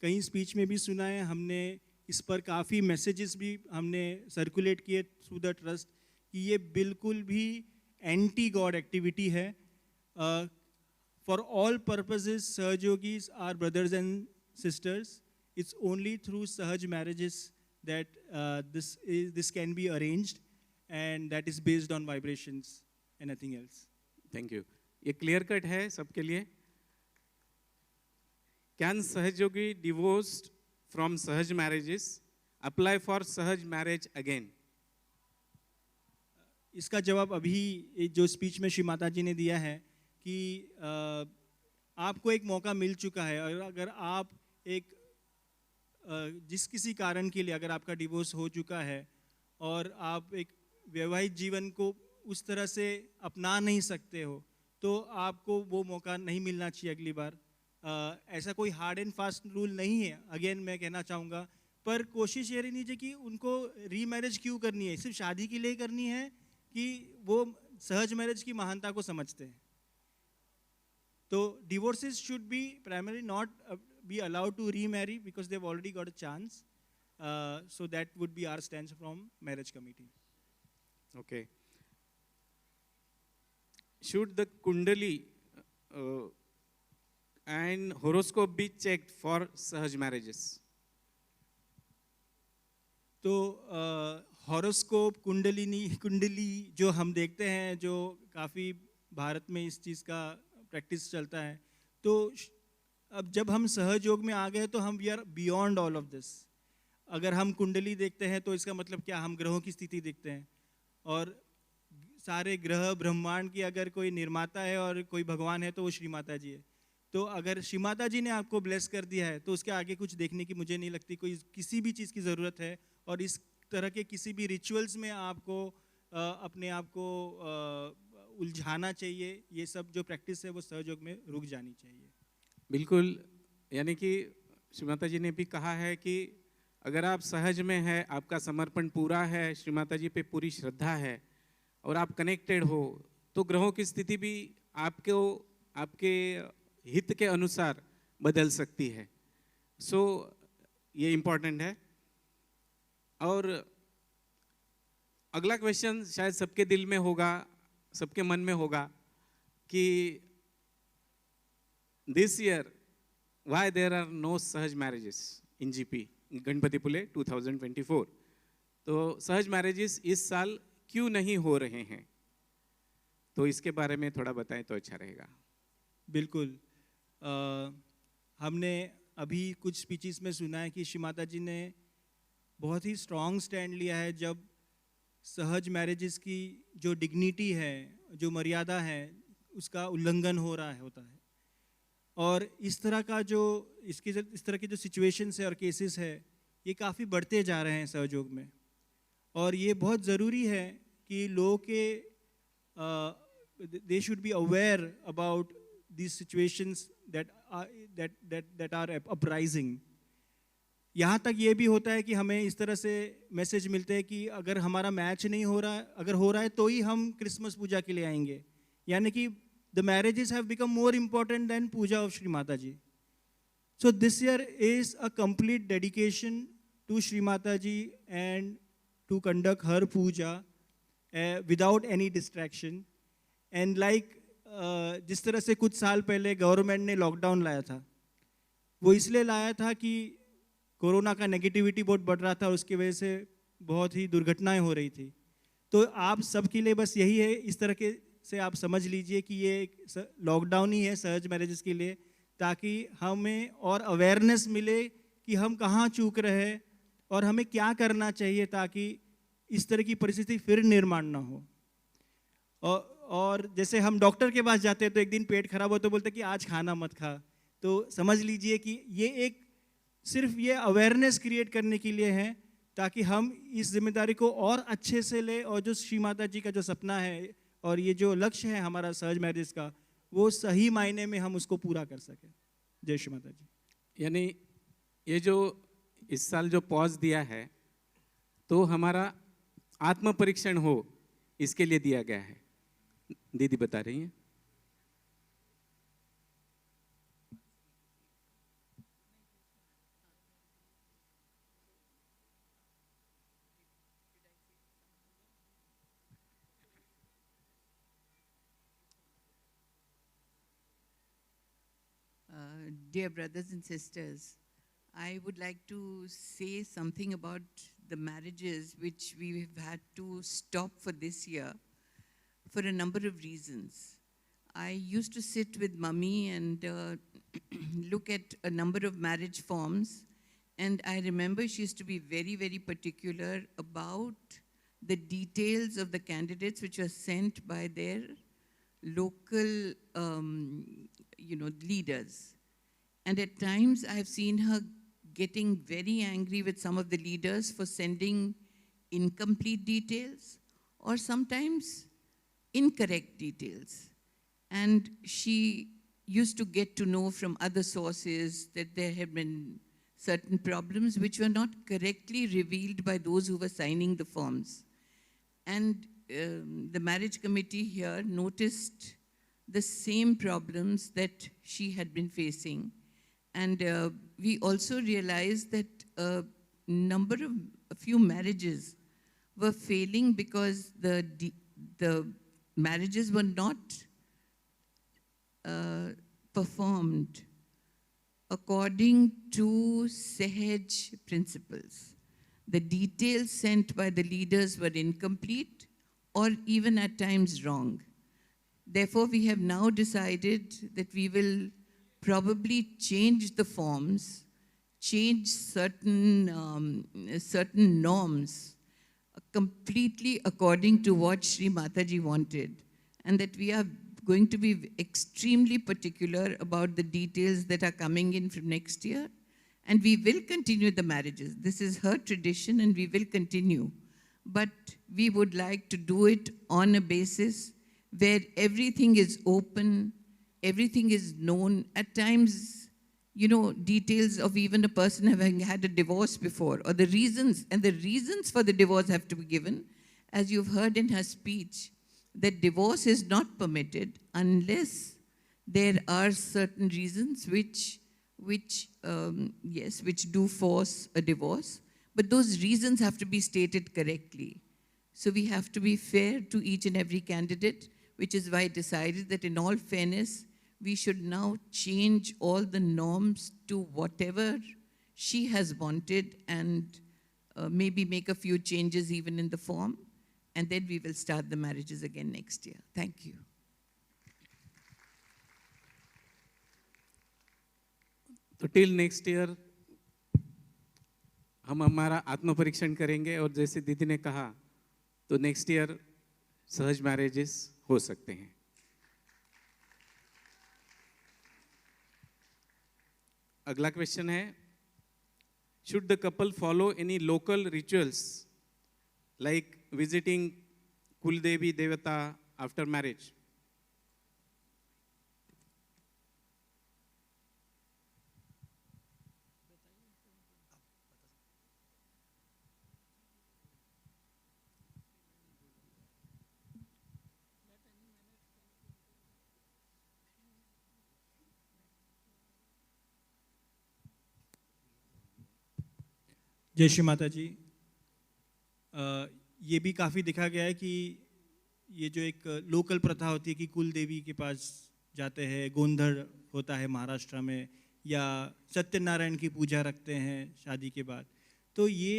कई स्पीच में भी सुना है, हमने इस पर काफ़ी मैसेजेस भी हमने सर्कुलेट किए थ्रू द ट्रस्ट कि ये बिल्कुल भी एंटी गॉड एक्टिविटी है। फॉर ऑल पर्पसेस सहयोगीज are brothers and sisters. It's only through Sahaj marriages that this can be arranged, and that is based on vibrations and nothing else. Thank you. ये clear cut है सबके लिए। Can सहयोगी divorced from Sahaj marriages apply for Sahaj marriage again? इसका जवाब अभी जो speech में श्री माता जी ने दिया है कि आपको एक मौका मिल चुका है, और अगर आप एक जिस किसी कारण के लिए अगर आपका डिवोर्स हो चुका है और आप एक वैवाहिक जीवन को उस तरह से अपना नहीं सकते हो, तो आपको वो मौका नहीं मिलना चाहिए अगली बार। ऐसा कोई हार्ड एंड फास्ट रूल नहीं है, अगेन मैं कहना चाहूँगा, पर कोशिश ये रहनी चाहिए कि उनको रीमैरिज क्यों करनी है, सिर्फ शादी के लिए करनी है कि वो सहज मैरिज की महानता को समझते हैं। तो divorces should be primarily not be allowed to remarry because they've already got a chance. So that would be our stance from marriage committee. Okay. Should the Kundali and horoscope be checked for Sahaj marriages? तो horoscope कुंडली जो हम देखते हैं, जो काफ़ी भारत में इस चीज़ का प्रैक्टिस चलता है, तो अब जब हम सहयोग में आ गए तो हम we are beyond all of this. अगर हम कुंडली देखते हैं तो इसका मतलब क्या, हम ग्रहों की स्थिति देखते हैं, और सारे ग्रह ब्रह्मांड की अगर कोई निर्माता है और कोई भगवान है तो वो श्री माता जी है। तो अगर श्री माता जी ने आपको ब्लेस कर दिया है तो उसके आगे कुछ देखने की मुझे नहीं लगती कोई किसी भी चीज़ की ज़रूरत है, और इस तरह के किसी भी रिचुअल्स में आपको अपने आप को उलझाना चाहिए। ये सब जो प्रैक्टिस है वो सहयोग में रुक जानी चाहिए। बिल्कुल, यानी कि श्री माता जी ने भी कहा है कि अगर आप सहज में है, आपका समर्पण पूरा है, श्री माता जी पे पूरी श्रद्धा है और आप कनेक्टेड हो, तो ग्रहों की स्थिति भी आपके हित के अनुसार बदल सकती है। सो ये इम्पोर्टेंट है। और अगला क्वेश्चन शायद सबके दिल में होगा, सबके मन में होगा कि this year why there are no सहज marriages in GP गणपतिपुले 2024। तो सहज मैरिजेस इस साल क्यों नहीं हो रहे हैं, तो इसके बारे में थोड़ा बताएं तो अच्छा रहेगा। बिल्कुल, हमने अभी कुछ स्पीचेस में सुना है कि श्री माता जी ने बहुत ही स्ट्रॉन्ग स्टैंड लिया है जब सहज मैरिजेस की जो डिग्निटी है, जो मर्यादा है, उसका उल्लंघन होता है। और इस तरह की जो सिचुएशंस है और केसेस है, ये काफ़ी बढ़ते जा रहे हैं सहयोग में, और ये बहुत ज़रूरी है कि लोगों के they should be aware about these situations that are uprising. यहाँ तक ये भी होता है कि हमें इस तरह से मैसेज मिलते हैं कि अगर हमारा मैच नहीं हो रहा, अगर हो रहा है तो ही हम क्रिसमस पूजा के लिए आएंगे, यानी कि the marriages have become more important than puja of Shri Mata ji. So this year is a complete dedication to Shri Mata Ji and to conduct her puja without any distraction. And like जिस तरह से कुछ साल पहले गवर्नमेंट ने लॉकडाउन लाया था, वो इसलिए लाया था कि कोरोना का नेगेटिविटी बहुत बढ़ रहा था और उसकी वजह से बहुत ही दुर्घटनाएं हो रही थी. तो आप सबके लिए बस यही है, इस तरह के से आप समझ लीजिए कि ये लॉकडाउन ही है सहज मैरिजेस के लिए, ताकि हमें और अवेयरनेस मिले कि हम कहाँ चूक रहे हैं और हमें क्या करना चाहिए ताकि इस तरह की परिस्थिति फिर निर्माण ना हो. और जैसे हम डॉक्टर के पास जाते हैं तो एक दिन पेट खराब हो तो बोलते हैं कि आज खाना मत खा. तो समझ लीजिए कि ये एक सिर्फ ये अवेयरनेस क्रिएट करने के लिए है ताकि हम इस जिम्मेदारी को और अच्छे से ले और जो श्री माता जी का जो सपना है और ये जो लक्ष्य है हमारा सहज मैरिज का, वो सही मायने में हम उसको पूरा कर सकें. जय श्री माता जी. यानी ये जो इस साल जो पॉज दिया है तो हमारा आत्म परीक्षण हो इसके लिए दिया गया है. दीदी बता रही हैं. Dear brothers and sisters, I would like to say something about the marriages which we've had to stop for this year for a number of reasons. I used to sit with mummy and look at a number of marriage forms, and I remember she used to be very, very particular about the details of the candidates which were sent by their local, leaders. And at times I've seen her getting very angry with some of the leaders for sending incomplete details or sometimes incorrect details. And she used to get to know from other sources that there had been certain problems which were not correctly revealed by those who were signing the forms. And the marriage committee here noticed the same problems that she had been facing. And we also realized that a few marriages were failing because the marriages were not performed according to Sahaj principles. The details sent by the leaders were incomplete or even at times wrong. Therefore, we have now decided that we will probably change the forms, change certain norms completely according to what Sri Mataji wanted, and that we are going to be extremely particular about the details that are coming in from next year, and we will continue the marriages. This is her tradition and we will continue, but we would like to do it on a basis where everything is open, everything is known. At times, details of even a person having had a divorce before, or the reasons for the divorce have to be given. As you've heard in her speech, that divorce is not permitted unless there are certain reasons which do force a divorce, but those reasons have to be stated correctly. So we have to be fair to each and every candidate, which is why I decided that in all fairness, we should now change all the norms to whatever she has wanted and maybe make a few changes even in the form, and then we will start the marriages again next year. Thank you. तो till next year हम हमारा आत्म परीक्षण करेंगे और जैसे दीदी ने कहा तो नेक्स्ट ईयर सहज मैरिजेस हो सकते हैं. अगला क्वेश्चन है, should the couple follow any local rituals like visiting कुलदेवी देवता आफ्टर मैरिज? जय श्री माता जी। ये भी काफ़ी देखा गया है कि ये जो एक लोकल प्रथा होती है कि कुल देवी के पास जाते हैं, गोंधड़ होता है महाराष्ट्र में, या सत्यनारायण की पूजा रखते हैं शादी के बाद, तो ये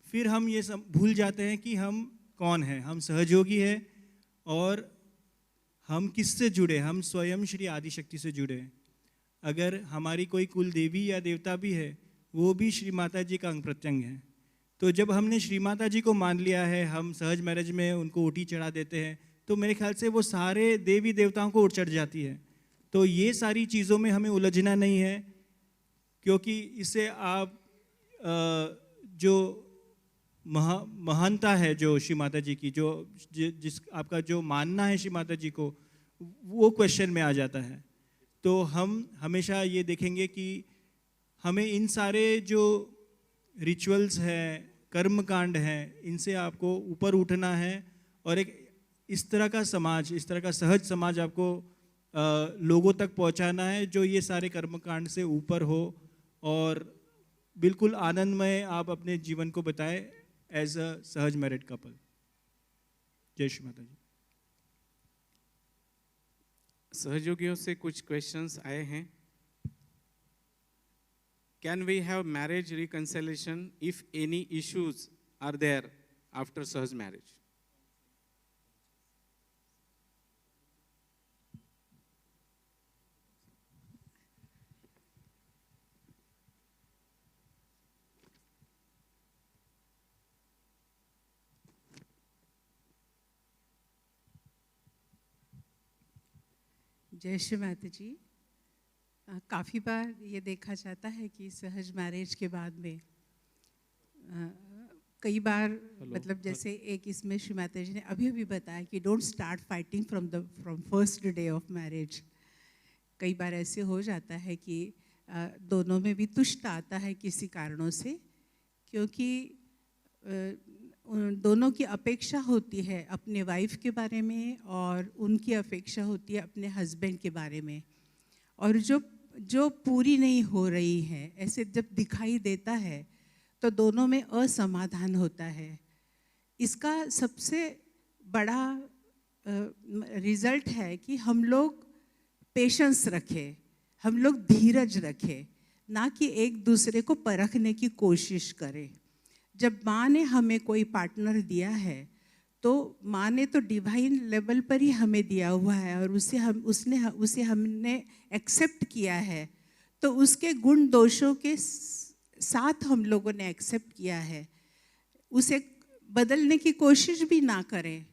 फिर हम ये भूल जाते हैं कि हम कौन हैं। हम सहयोगी हैं और हम किससे जुड़े? हम स्वयं श्री आदिशक्ति से जुड़े हैं। अगर हमारी कोई कुल देवी या देवता भी है, वो भी श्री माता जी का अंग प्रत्यंग है। तो जब हमने श्री माता जी को मान लिया है, हम सहज मैरिज में उनको ओटी चढ़ा देते हैं, तो मेरे ख्याल से वो सारे देवी देवताओं को ओट चढ़ जाती है। तो ये सारी चीज़ों में हमें उलझना नहीं है, क्योंकि इससे आप जो महानता है जो श्री माता जी की, जो जिस आपका जो मानना है श्री माता जी को, वो क्वेश्चन में आ जाता है। तो हम हमेशा ये देखेंगे कि हमें इन सारे जो रिचुअल्स हैं, कर्म कांड हैं, इनसे आपको ऊपर उठना है और एक इस तरह का समाज, इस तरह का सहज समाज आपको लोगों तक पहुंचाना है जो ये सारे कर्म कांड से ऊपर हो और बिल्कुल आनंदमय आप अपने जीवन को बताएं एज अ सहज मैरिड कपल। जय श्री माता जी। सहयोगियों से कुछ क्वेश्चंस आए हैं। Can we have marriage reconciliation if any issues are there after Sahaj marriage? जय श्री माता जी। काफ़ी बार ये देखा जाता है कि सहज मैरिज के बाद में कई बार मतलब जैसे एक इसमें श्री माता जी ने अभी अभी बताया कि don't start fighting from first day of marriage. कई बार ऐसे हो जाता है कि दोनों में भी तुष्ट आता है किसी कारणों से, क्योंकि दोनों की अपेक्षा होती है अपने वाइफ के बारे में और उनकी अपेक्षा होती है अपने हस्बैंड के बारे में, और जो पूरी नहीं हो रही है ऐसे जब दिखाई देता है तो दोनों में असमाधान होता है। इसका सबसे बड़ा रिजल्ट है कि हम लोग पेशेंस रखें, हम लोग धीरज रखें, ना कि एक दूसरे को परखने की कोशिश करें। जब माँ ने हमें कोई पार्टनर दिया है तो माँ ने तो डिवाइन लेवल पर ही हमें दिया हुआ है और उसे हमने एक्सेप्ट किया है, तो उसके गुण दोषों के साथ हम लोगों ने एक्सेप्ट किया है। उसे बदलने की कोशिश भी ना करें,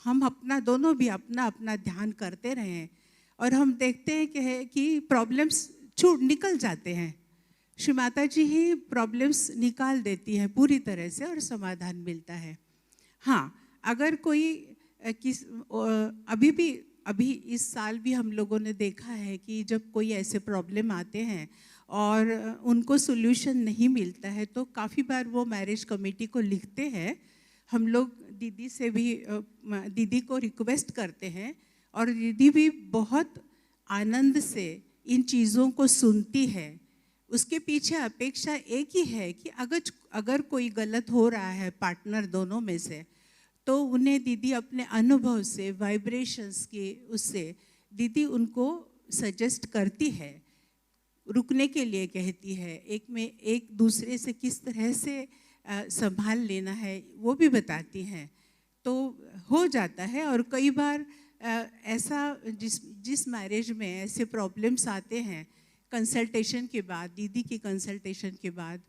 हम अपना दोनों भी अपना अपना ध्यान करते रहें और हम देखते हैं कि प्रॉब्लम्स निकल जाते हैं। श्री माता जी ही प्रॉब्लम्स निकाल देती हैं पूरी तरह से और समाधान मिलता है। हाँ, अगर कोई अभी इस साल भी हम लोगों ने देखा है कि जब कोई ऐसे प्रॉब्लम आते हैं और उनको सोल्यूशन नहीं मिलता है तो काफ़ी बार वो मैरिज कमेटी को लिखते हैं। हम लोग दीदी से भी दीदी को रिक्वेस्ट करते हैं और दीदी भी बहुत आनंद से इन चीज़ों को सुनती है। उसके पीछे अपेक्षा एक ही है कि अगर कोई गलत हो रहा है पार्टनर दोनों में से, तो उन्हें दीदी अपने अनुभव से, वाइब्रेशंस के उससे दीदी उनको सजेस्ट करती है, रुकने के लिए कहती है, एक दूसरे से किस तरह से संभाल लेना है वो भी बताती हैं। तो हो जाता है। और कई बार ऐसा जिस मैरिज में ऐसे प्रॉब्लम्स आते हैं, कंसल्टेशन के बाद, दीदी की कंसल्टेशन के बाद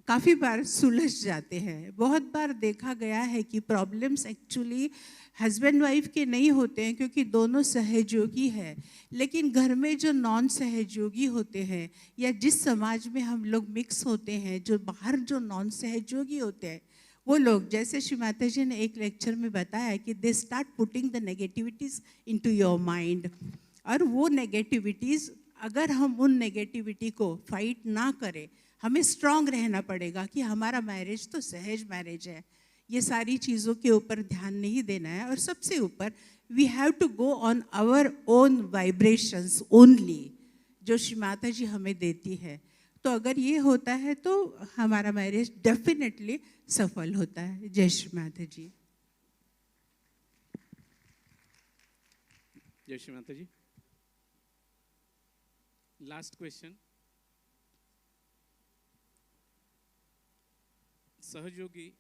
काफ़ी बार सुलझ जाते हैं। बहुत बार देखा गया है कि प्रॉब्लम्स एक्चुअली हस्बैंड वाइफ के नहीं होते हैं क्योंकि दोनों सहयोगी है, लेकिन घर में जो नॉन सहयोगी होते हैं या जिस समाज में हम लोग मिक्स होते हैं, जो बाहर जो नॉन सहयोगी होते हैं, वो लोग, जैसे श्री माता जी ने एक लेक्चर में बताया कि they start putting the negativities into your mind, और वो नेगेटिविटीज़ अगर हम उन नेगेटिविटी को फाइट ना करें, हमें स्ट्रांग रहना पड़ेगा कि हमारा मैरिज तो सहज मैरिज है, ये सारी चीज़ों के ऊपर ध्यान नहीं देना है। और सबसे ऊपर we have to go on our own vibrations only, जो श्री माता जी हमें देती है। तो अगर ये होता है तो हमारा मैरिज डेफिनेटली सफल होता है। जय श्री माता जी। जय श्री माता जी। लास्ट क्वेश्चन, सहयोगी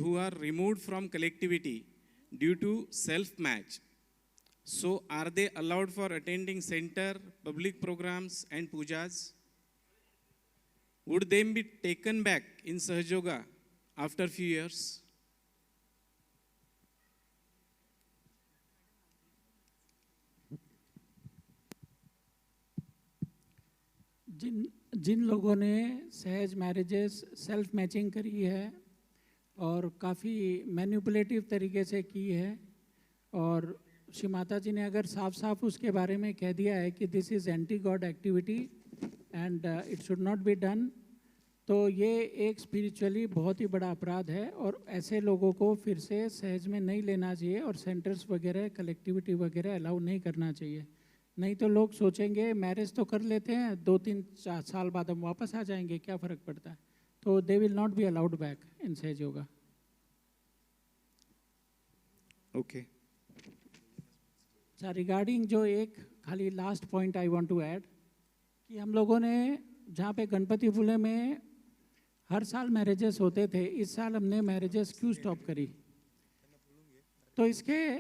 who are removed from collectivity due to self-match. So are they allowed for attending center, public programs and pujas? Would they be taken back in Sahajoga after few years? जिन लोगों ने सहज marriages self matching करी है और काफ़ी manipulative तरीके से की है, और श्री माता जी ने अगर साफ साफ उसके बारे में कह दिया है कि this is anti God activity and it should not be done, तो ये एक स्पिरिचुअली बहुत ही बड़ा अपराध है और ऐसे लोगों को फिर से सहज में नहीं लेना चाहिए और सेंटर्स वगैरह कलेक्टिविटी वगैरह अलाउ नहीं करना चाहिए। नहीं तो लोग सोचेंगे मैरिज तो कर लेते हैं, 2-3 साल बाद हम वापस आ जाएंगे, क्या फ़र्क पड़ता है। तो they will not be allowed back in Sahaja Yoga. Okay. Regarding जो एक खाली last point I want to add कि हम लोगों ने जहाँ पे गणपतिपुले में हर साल मैरिजेस होते थे, इस साल हमने मैरिजेस क्यों स्टॉप करी? तो इसके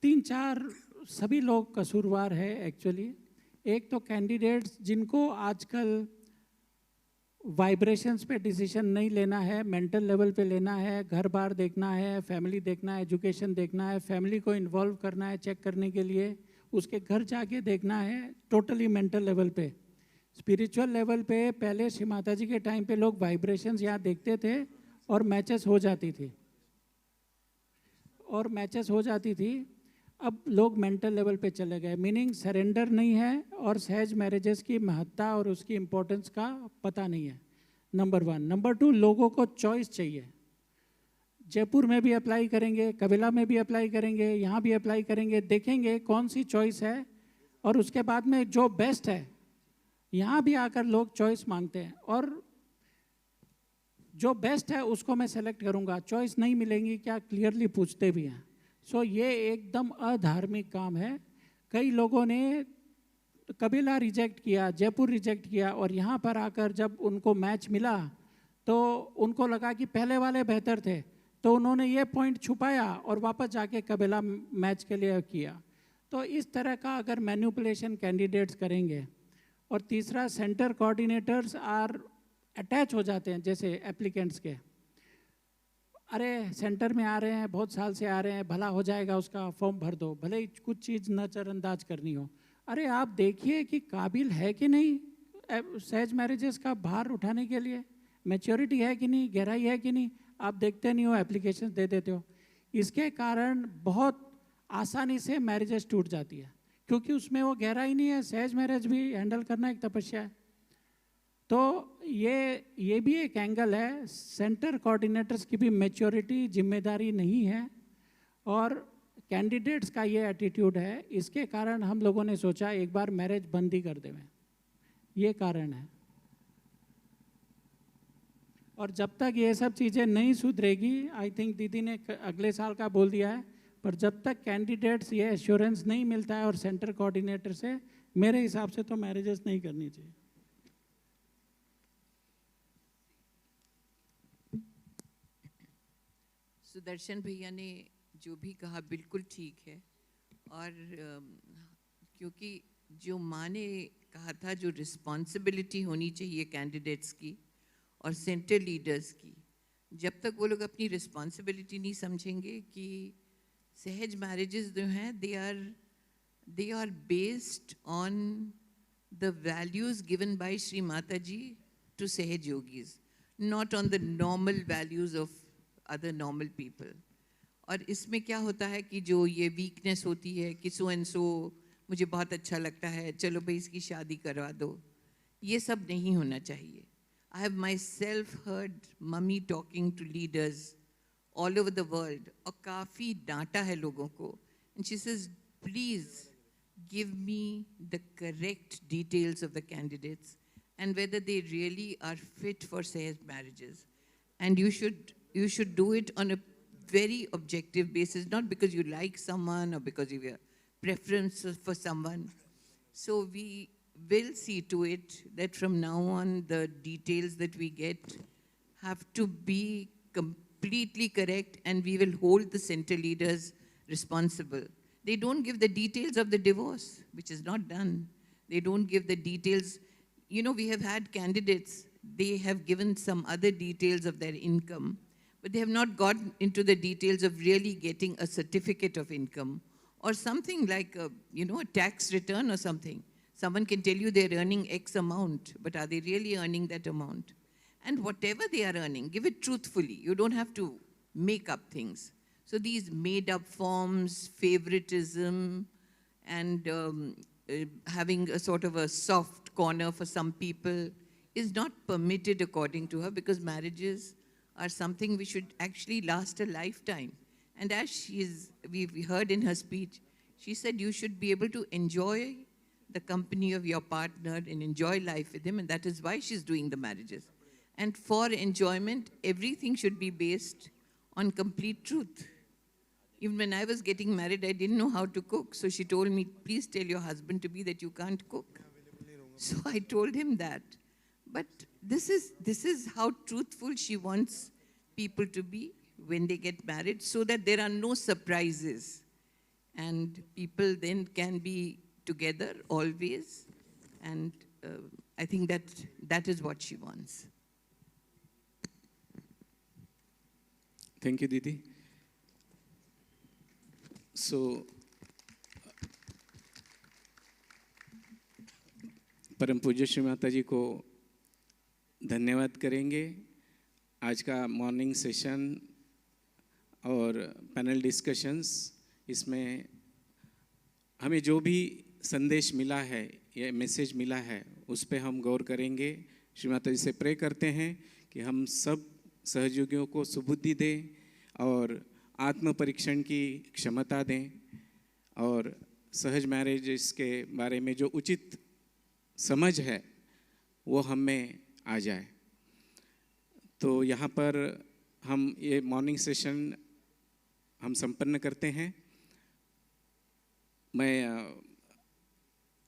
3-4 सभी लोग कसूरवार है एक्चुअली। एक तो कैंडिडेट्स जिनको आजकल वाइब्रेशंस पे डिसीजन नहीं लेना है, मेंटल लेवल पे लेना है, घर बार देखना है, फैमिली देखना है, एजुकेशन देखना है, फैमिली को इन्वॉल्व करना है चेक करने के लिए, उसके घर जाके देखना है, टोटली मेंटल लेवल पे। स्पिरिचुअल लेवल पे पहले श्री माता जी के टाइम पे लोग वाइब्रेशंस यहाँ देखते थे और मैचेस हो जाती थी अब लोग मेंटल लेवल पे चले गए, मीनिंग सरेंडर नहीं है और सहज मैरिजेस की महत्ता और उसकी इम्पोर्टेंस का पता नहीं है, नंबर 1। नंबर 2, लोगों को चॉइस चाहिए। जयपुर में भी अप्लाई करेंगे, कबिला में भी अप्लाई करेंगे, यहाँ भी अप्लाई करेंगे, देखेंगे कौन सी चॉइस है और उसके बाद में जो बेस्ट है, यहाँ भी आकर लोग चॉइस मांगते हैं और जो बेस्ट है उसको मैं सेलेक्ट करूँगा, चॉइस नहीं मिलेंगी क्या, क्लियरली पूछते भी हैं। सो ये एकदम अधार्मिक काम है। कई लोगों ने कबीला रिजेक्ट किया, जयपुर रिजेक्ट किया और यहाँ पर आकर जब उनको मैच मिला तो उनको लगा कि पहले वाले बेहतर थे, तो उन्होंने ये पॉइंट छुपाया और वापस जाके कबीला मैच के लिए किया। तो इस तरह का अगर मैनिपुलेशन कैंडिडेट्स करेंगे। और तीसरा, सेंटर कोऑर्डिनेटर्स आर अटैच हो जाते हैं जैसे एप्लीकेंट्स के, अरे सेंटर में आ रहे हैं, बहुत साल से आ रहे हैं, भला हो जाएगा उसका, फॉर्म भर दो, भले ही कुछ चीज़ नज़रअंदाज करनी हो। अरे आप देखिए कि काबिल है कि नहीं सहज मैरिजेस का भार उठाने के लिए, मैच्योरिटी है कि नहीं, गहराई है कि नहीं, आप देखते नहीं हो, एप्लीकेशन दे देते हो। इसके कारण बहुत आसानी से मैरिजेस टूट जाती है क्योंकि उसमें वो गहराई नहीं है। सहज मैरिज भी हैंडल करना एक तपस्या है। तो ये भी एक एंगल है, सेंटर कोऑर्डिनेटर्स की भी मैच्योरिटी जिम्मेदारी नहीं है और कैंडिडेट्स का ये एटीट्यूड है। इसके कारण हम लोगों ने सोचा एक बार मैरिज बंद ही कर देवें, ये कारण है। और जब तक ये सब चीज़ें नहीं सुधरेगी, आई थिंक दीदी ने अगले साल का बोल दिया है, पर जब तक कैंडिडेट्स ये एश्योरेंस नहीं मिलता है और सेंटर कोऑर्डिनेटर से, मेरे हिसाब से तो मैरिजेस नहीं करनी चाहिए। सुदर्शन भैया ने जो भी कहा बिल्कुल ठीक है। और क्योंकि जो माँ ने कहा था, जो रिस्पॉन्सिबिलिटी होनी चाहिए कैंडिडेट्स की और सेंटर लीडर्स की, जब तक वो लोग अपनी रिस्पॉन्सिबिलिटी नहीं समझेंगे कि सहज मैरिजेस जो हैं they are based on the values given by Shri Mata ji to Sahaja yogis, not on the normal values of other normal people. और इसमें क्या होता है कि जो ये वीकनेस होती है कि सो एंड सो मुझे बहुत अच्छा लगता है, चलो भाई इसकी शादी करवा दो, ये सब नहीं होना चाहिए। I have myself heard mummy talking to leaders all over the world और काफ़ी डांटा है लोगों को And she says, please give me the correct details of the candidates and whether they really are fit for Sahaja marriages. And you should do it on a very objective basis, not because you like someone or because you have preferences for someone. So we will see to it that from now on, the details that we get have to be completely correct, and we will hold the center leaders responsible. They don't give the details of the divorce, which is not done. They don't give the details. You know, we have had candidates, they have given some other details of their income, but they have not gotten into the details of really getting a certificate of income or something like a, a tax return or something. Someone can tell you they're earning X amount, but are they really earning that amount? And whatever they are earning, give it truthfully. You don't have to make up things. So these made-up forms, favoritism, and having a sort of a soft corner for some people is not permitted according to her, because marriages are something which should actually last a lifetime. And as we heard in her speech, she said you should be able to enjoy the company of your partner and enjoy life with him, and that is why she's doing the marriages. And for enjoyment, everything should be based on complete truth. Even when I was getting married, I didn't know how to cook. So she told me, please tell your husband-to-be that you can't cook. So I told him that. But this is how truthful she wants people to be when they get married, so that there are no surprises. And people then can be together always. And I think that is what she wants. Thank you, Didi. So, परम पूज्य श्री माता जी को धन्यवाद करेंगे। आज का morning session और panel discussions, इसमें हमें जो भी संदेश मिला है या मैसेज मिला है उस पे हम गौर करेंगे। श्री माता जी से प्रे करते हैं कि हम सब सहयोगियों को सुबुद्धि दें और आत्म परीक्षण की क्षमता दें और सहज मैरिज के बारे में जो उचित समझ है वो हम में आ जाए। तो यहाँ पर हम ये मॉर्निंग सेशन हम संपन्न करते हैं। मैं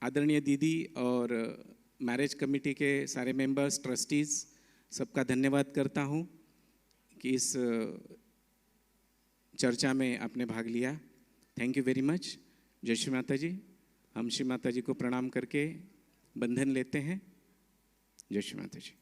आदरणीय दीदी और मैरिज कमेटी के सारे मेंबर्स, ट्रस्टीज़ सबका धन्यवाद करता हूँ कि इस चर्चा में आपने भाग लिया। Thank you very much. जय श्री माता जी। हम श्री माता जी को प्रणाम करके बंधन लेते हैं। जय श्री माता जी।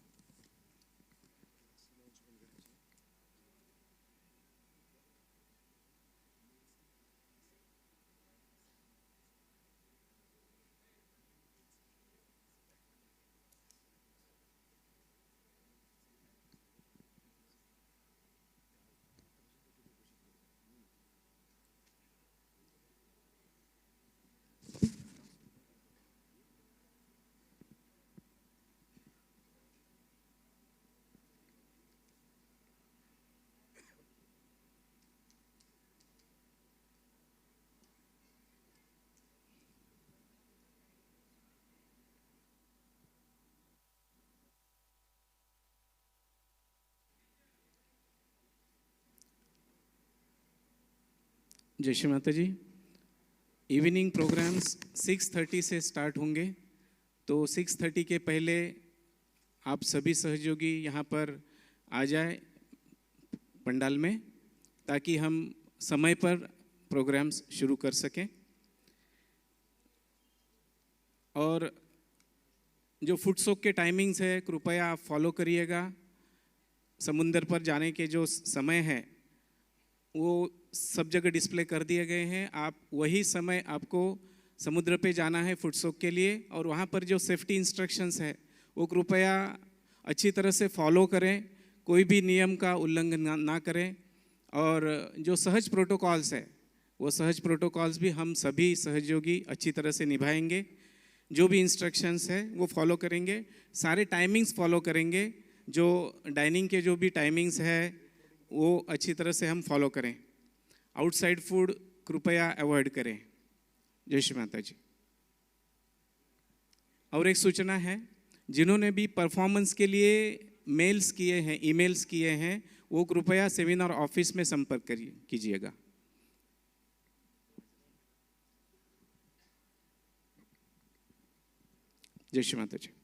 जय श्री माता जी। इवनिंग प्रोग्राम्स 6:30 से स्टार्ट होंगे, तो 6:30 के पहले आप सभी सहयोगी यहाँ पर आ जाए पंडाल में, ताकि हम समय पर प्रोग्राम्स शुरू कर सकें। और जो फुट सोक के टाइमिंग्स है कृपया आप फॉलो करिएगा। समुंदर पर जाने के जो समय है वो सब जगह डिस्प्ले कर दिए गए हैं। आप वही समय आपको समुद्र पे जाना है फुट सोक के लिए, और वहाँ पर जो सेफ्टी इंस्ट्रक्शंस है वो कृपया अच्छी तरह से फॉलो करें, कोई भी नियम का उल्लंघन ना करें। और जो सहज प्रोटोकॉल्स है वो सहज प्रोटोकॉल्स भी हम सभी सहयोगी अच्छी तरह से निभाएंगे। जो भी इंस्ट्रक्शंस है वो फॉलो करेंगे, सारे टाइमिंग्स फॉलो करेंगे। जो डाइनिंग के जो भी टाइमिंग्स है वो अच्छी तरह से हम फॉलो करें। आउटसाइड फूड कृपया अवॉइड करें। जय श्री माता जी। और एक सूचना है, जिन्होंने भी परफॉर्मेंस के लिए मेल्स किए हैं, ईमेल्स किए हैं, वो कृपया सेमिनार ऑफिस में संपर्क कीजिएगा। जय श्री माता जी।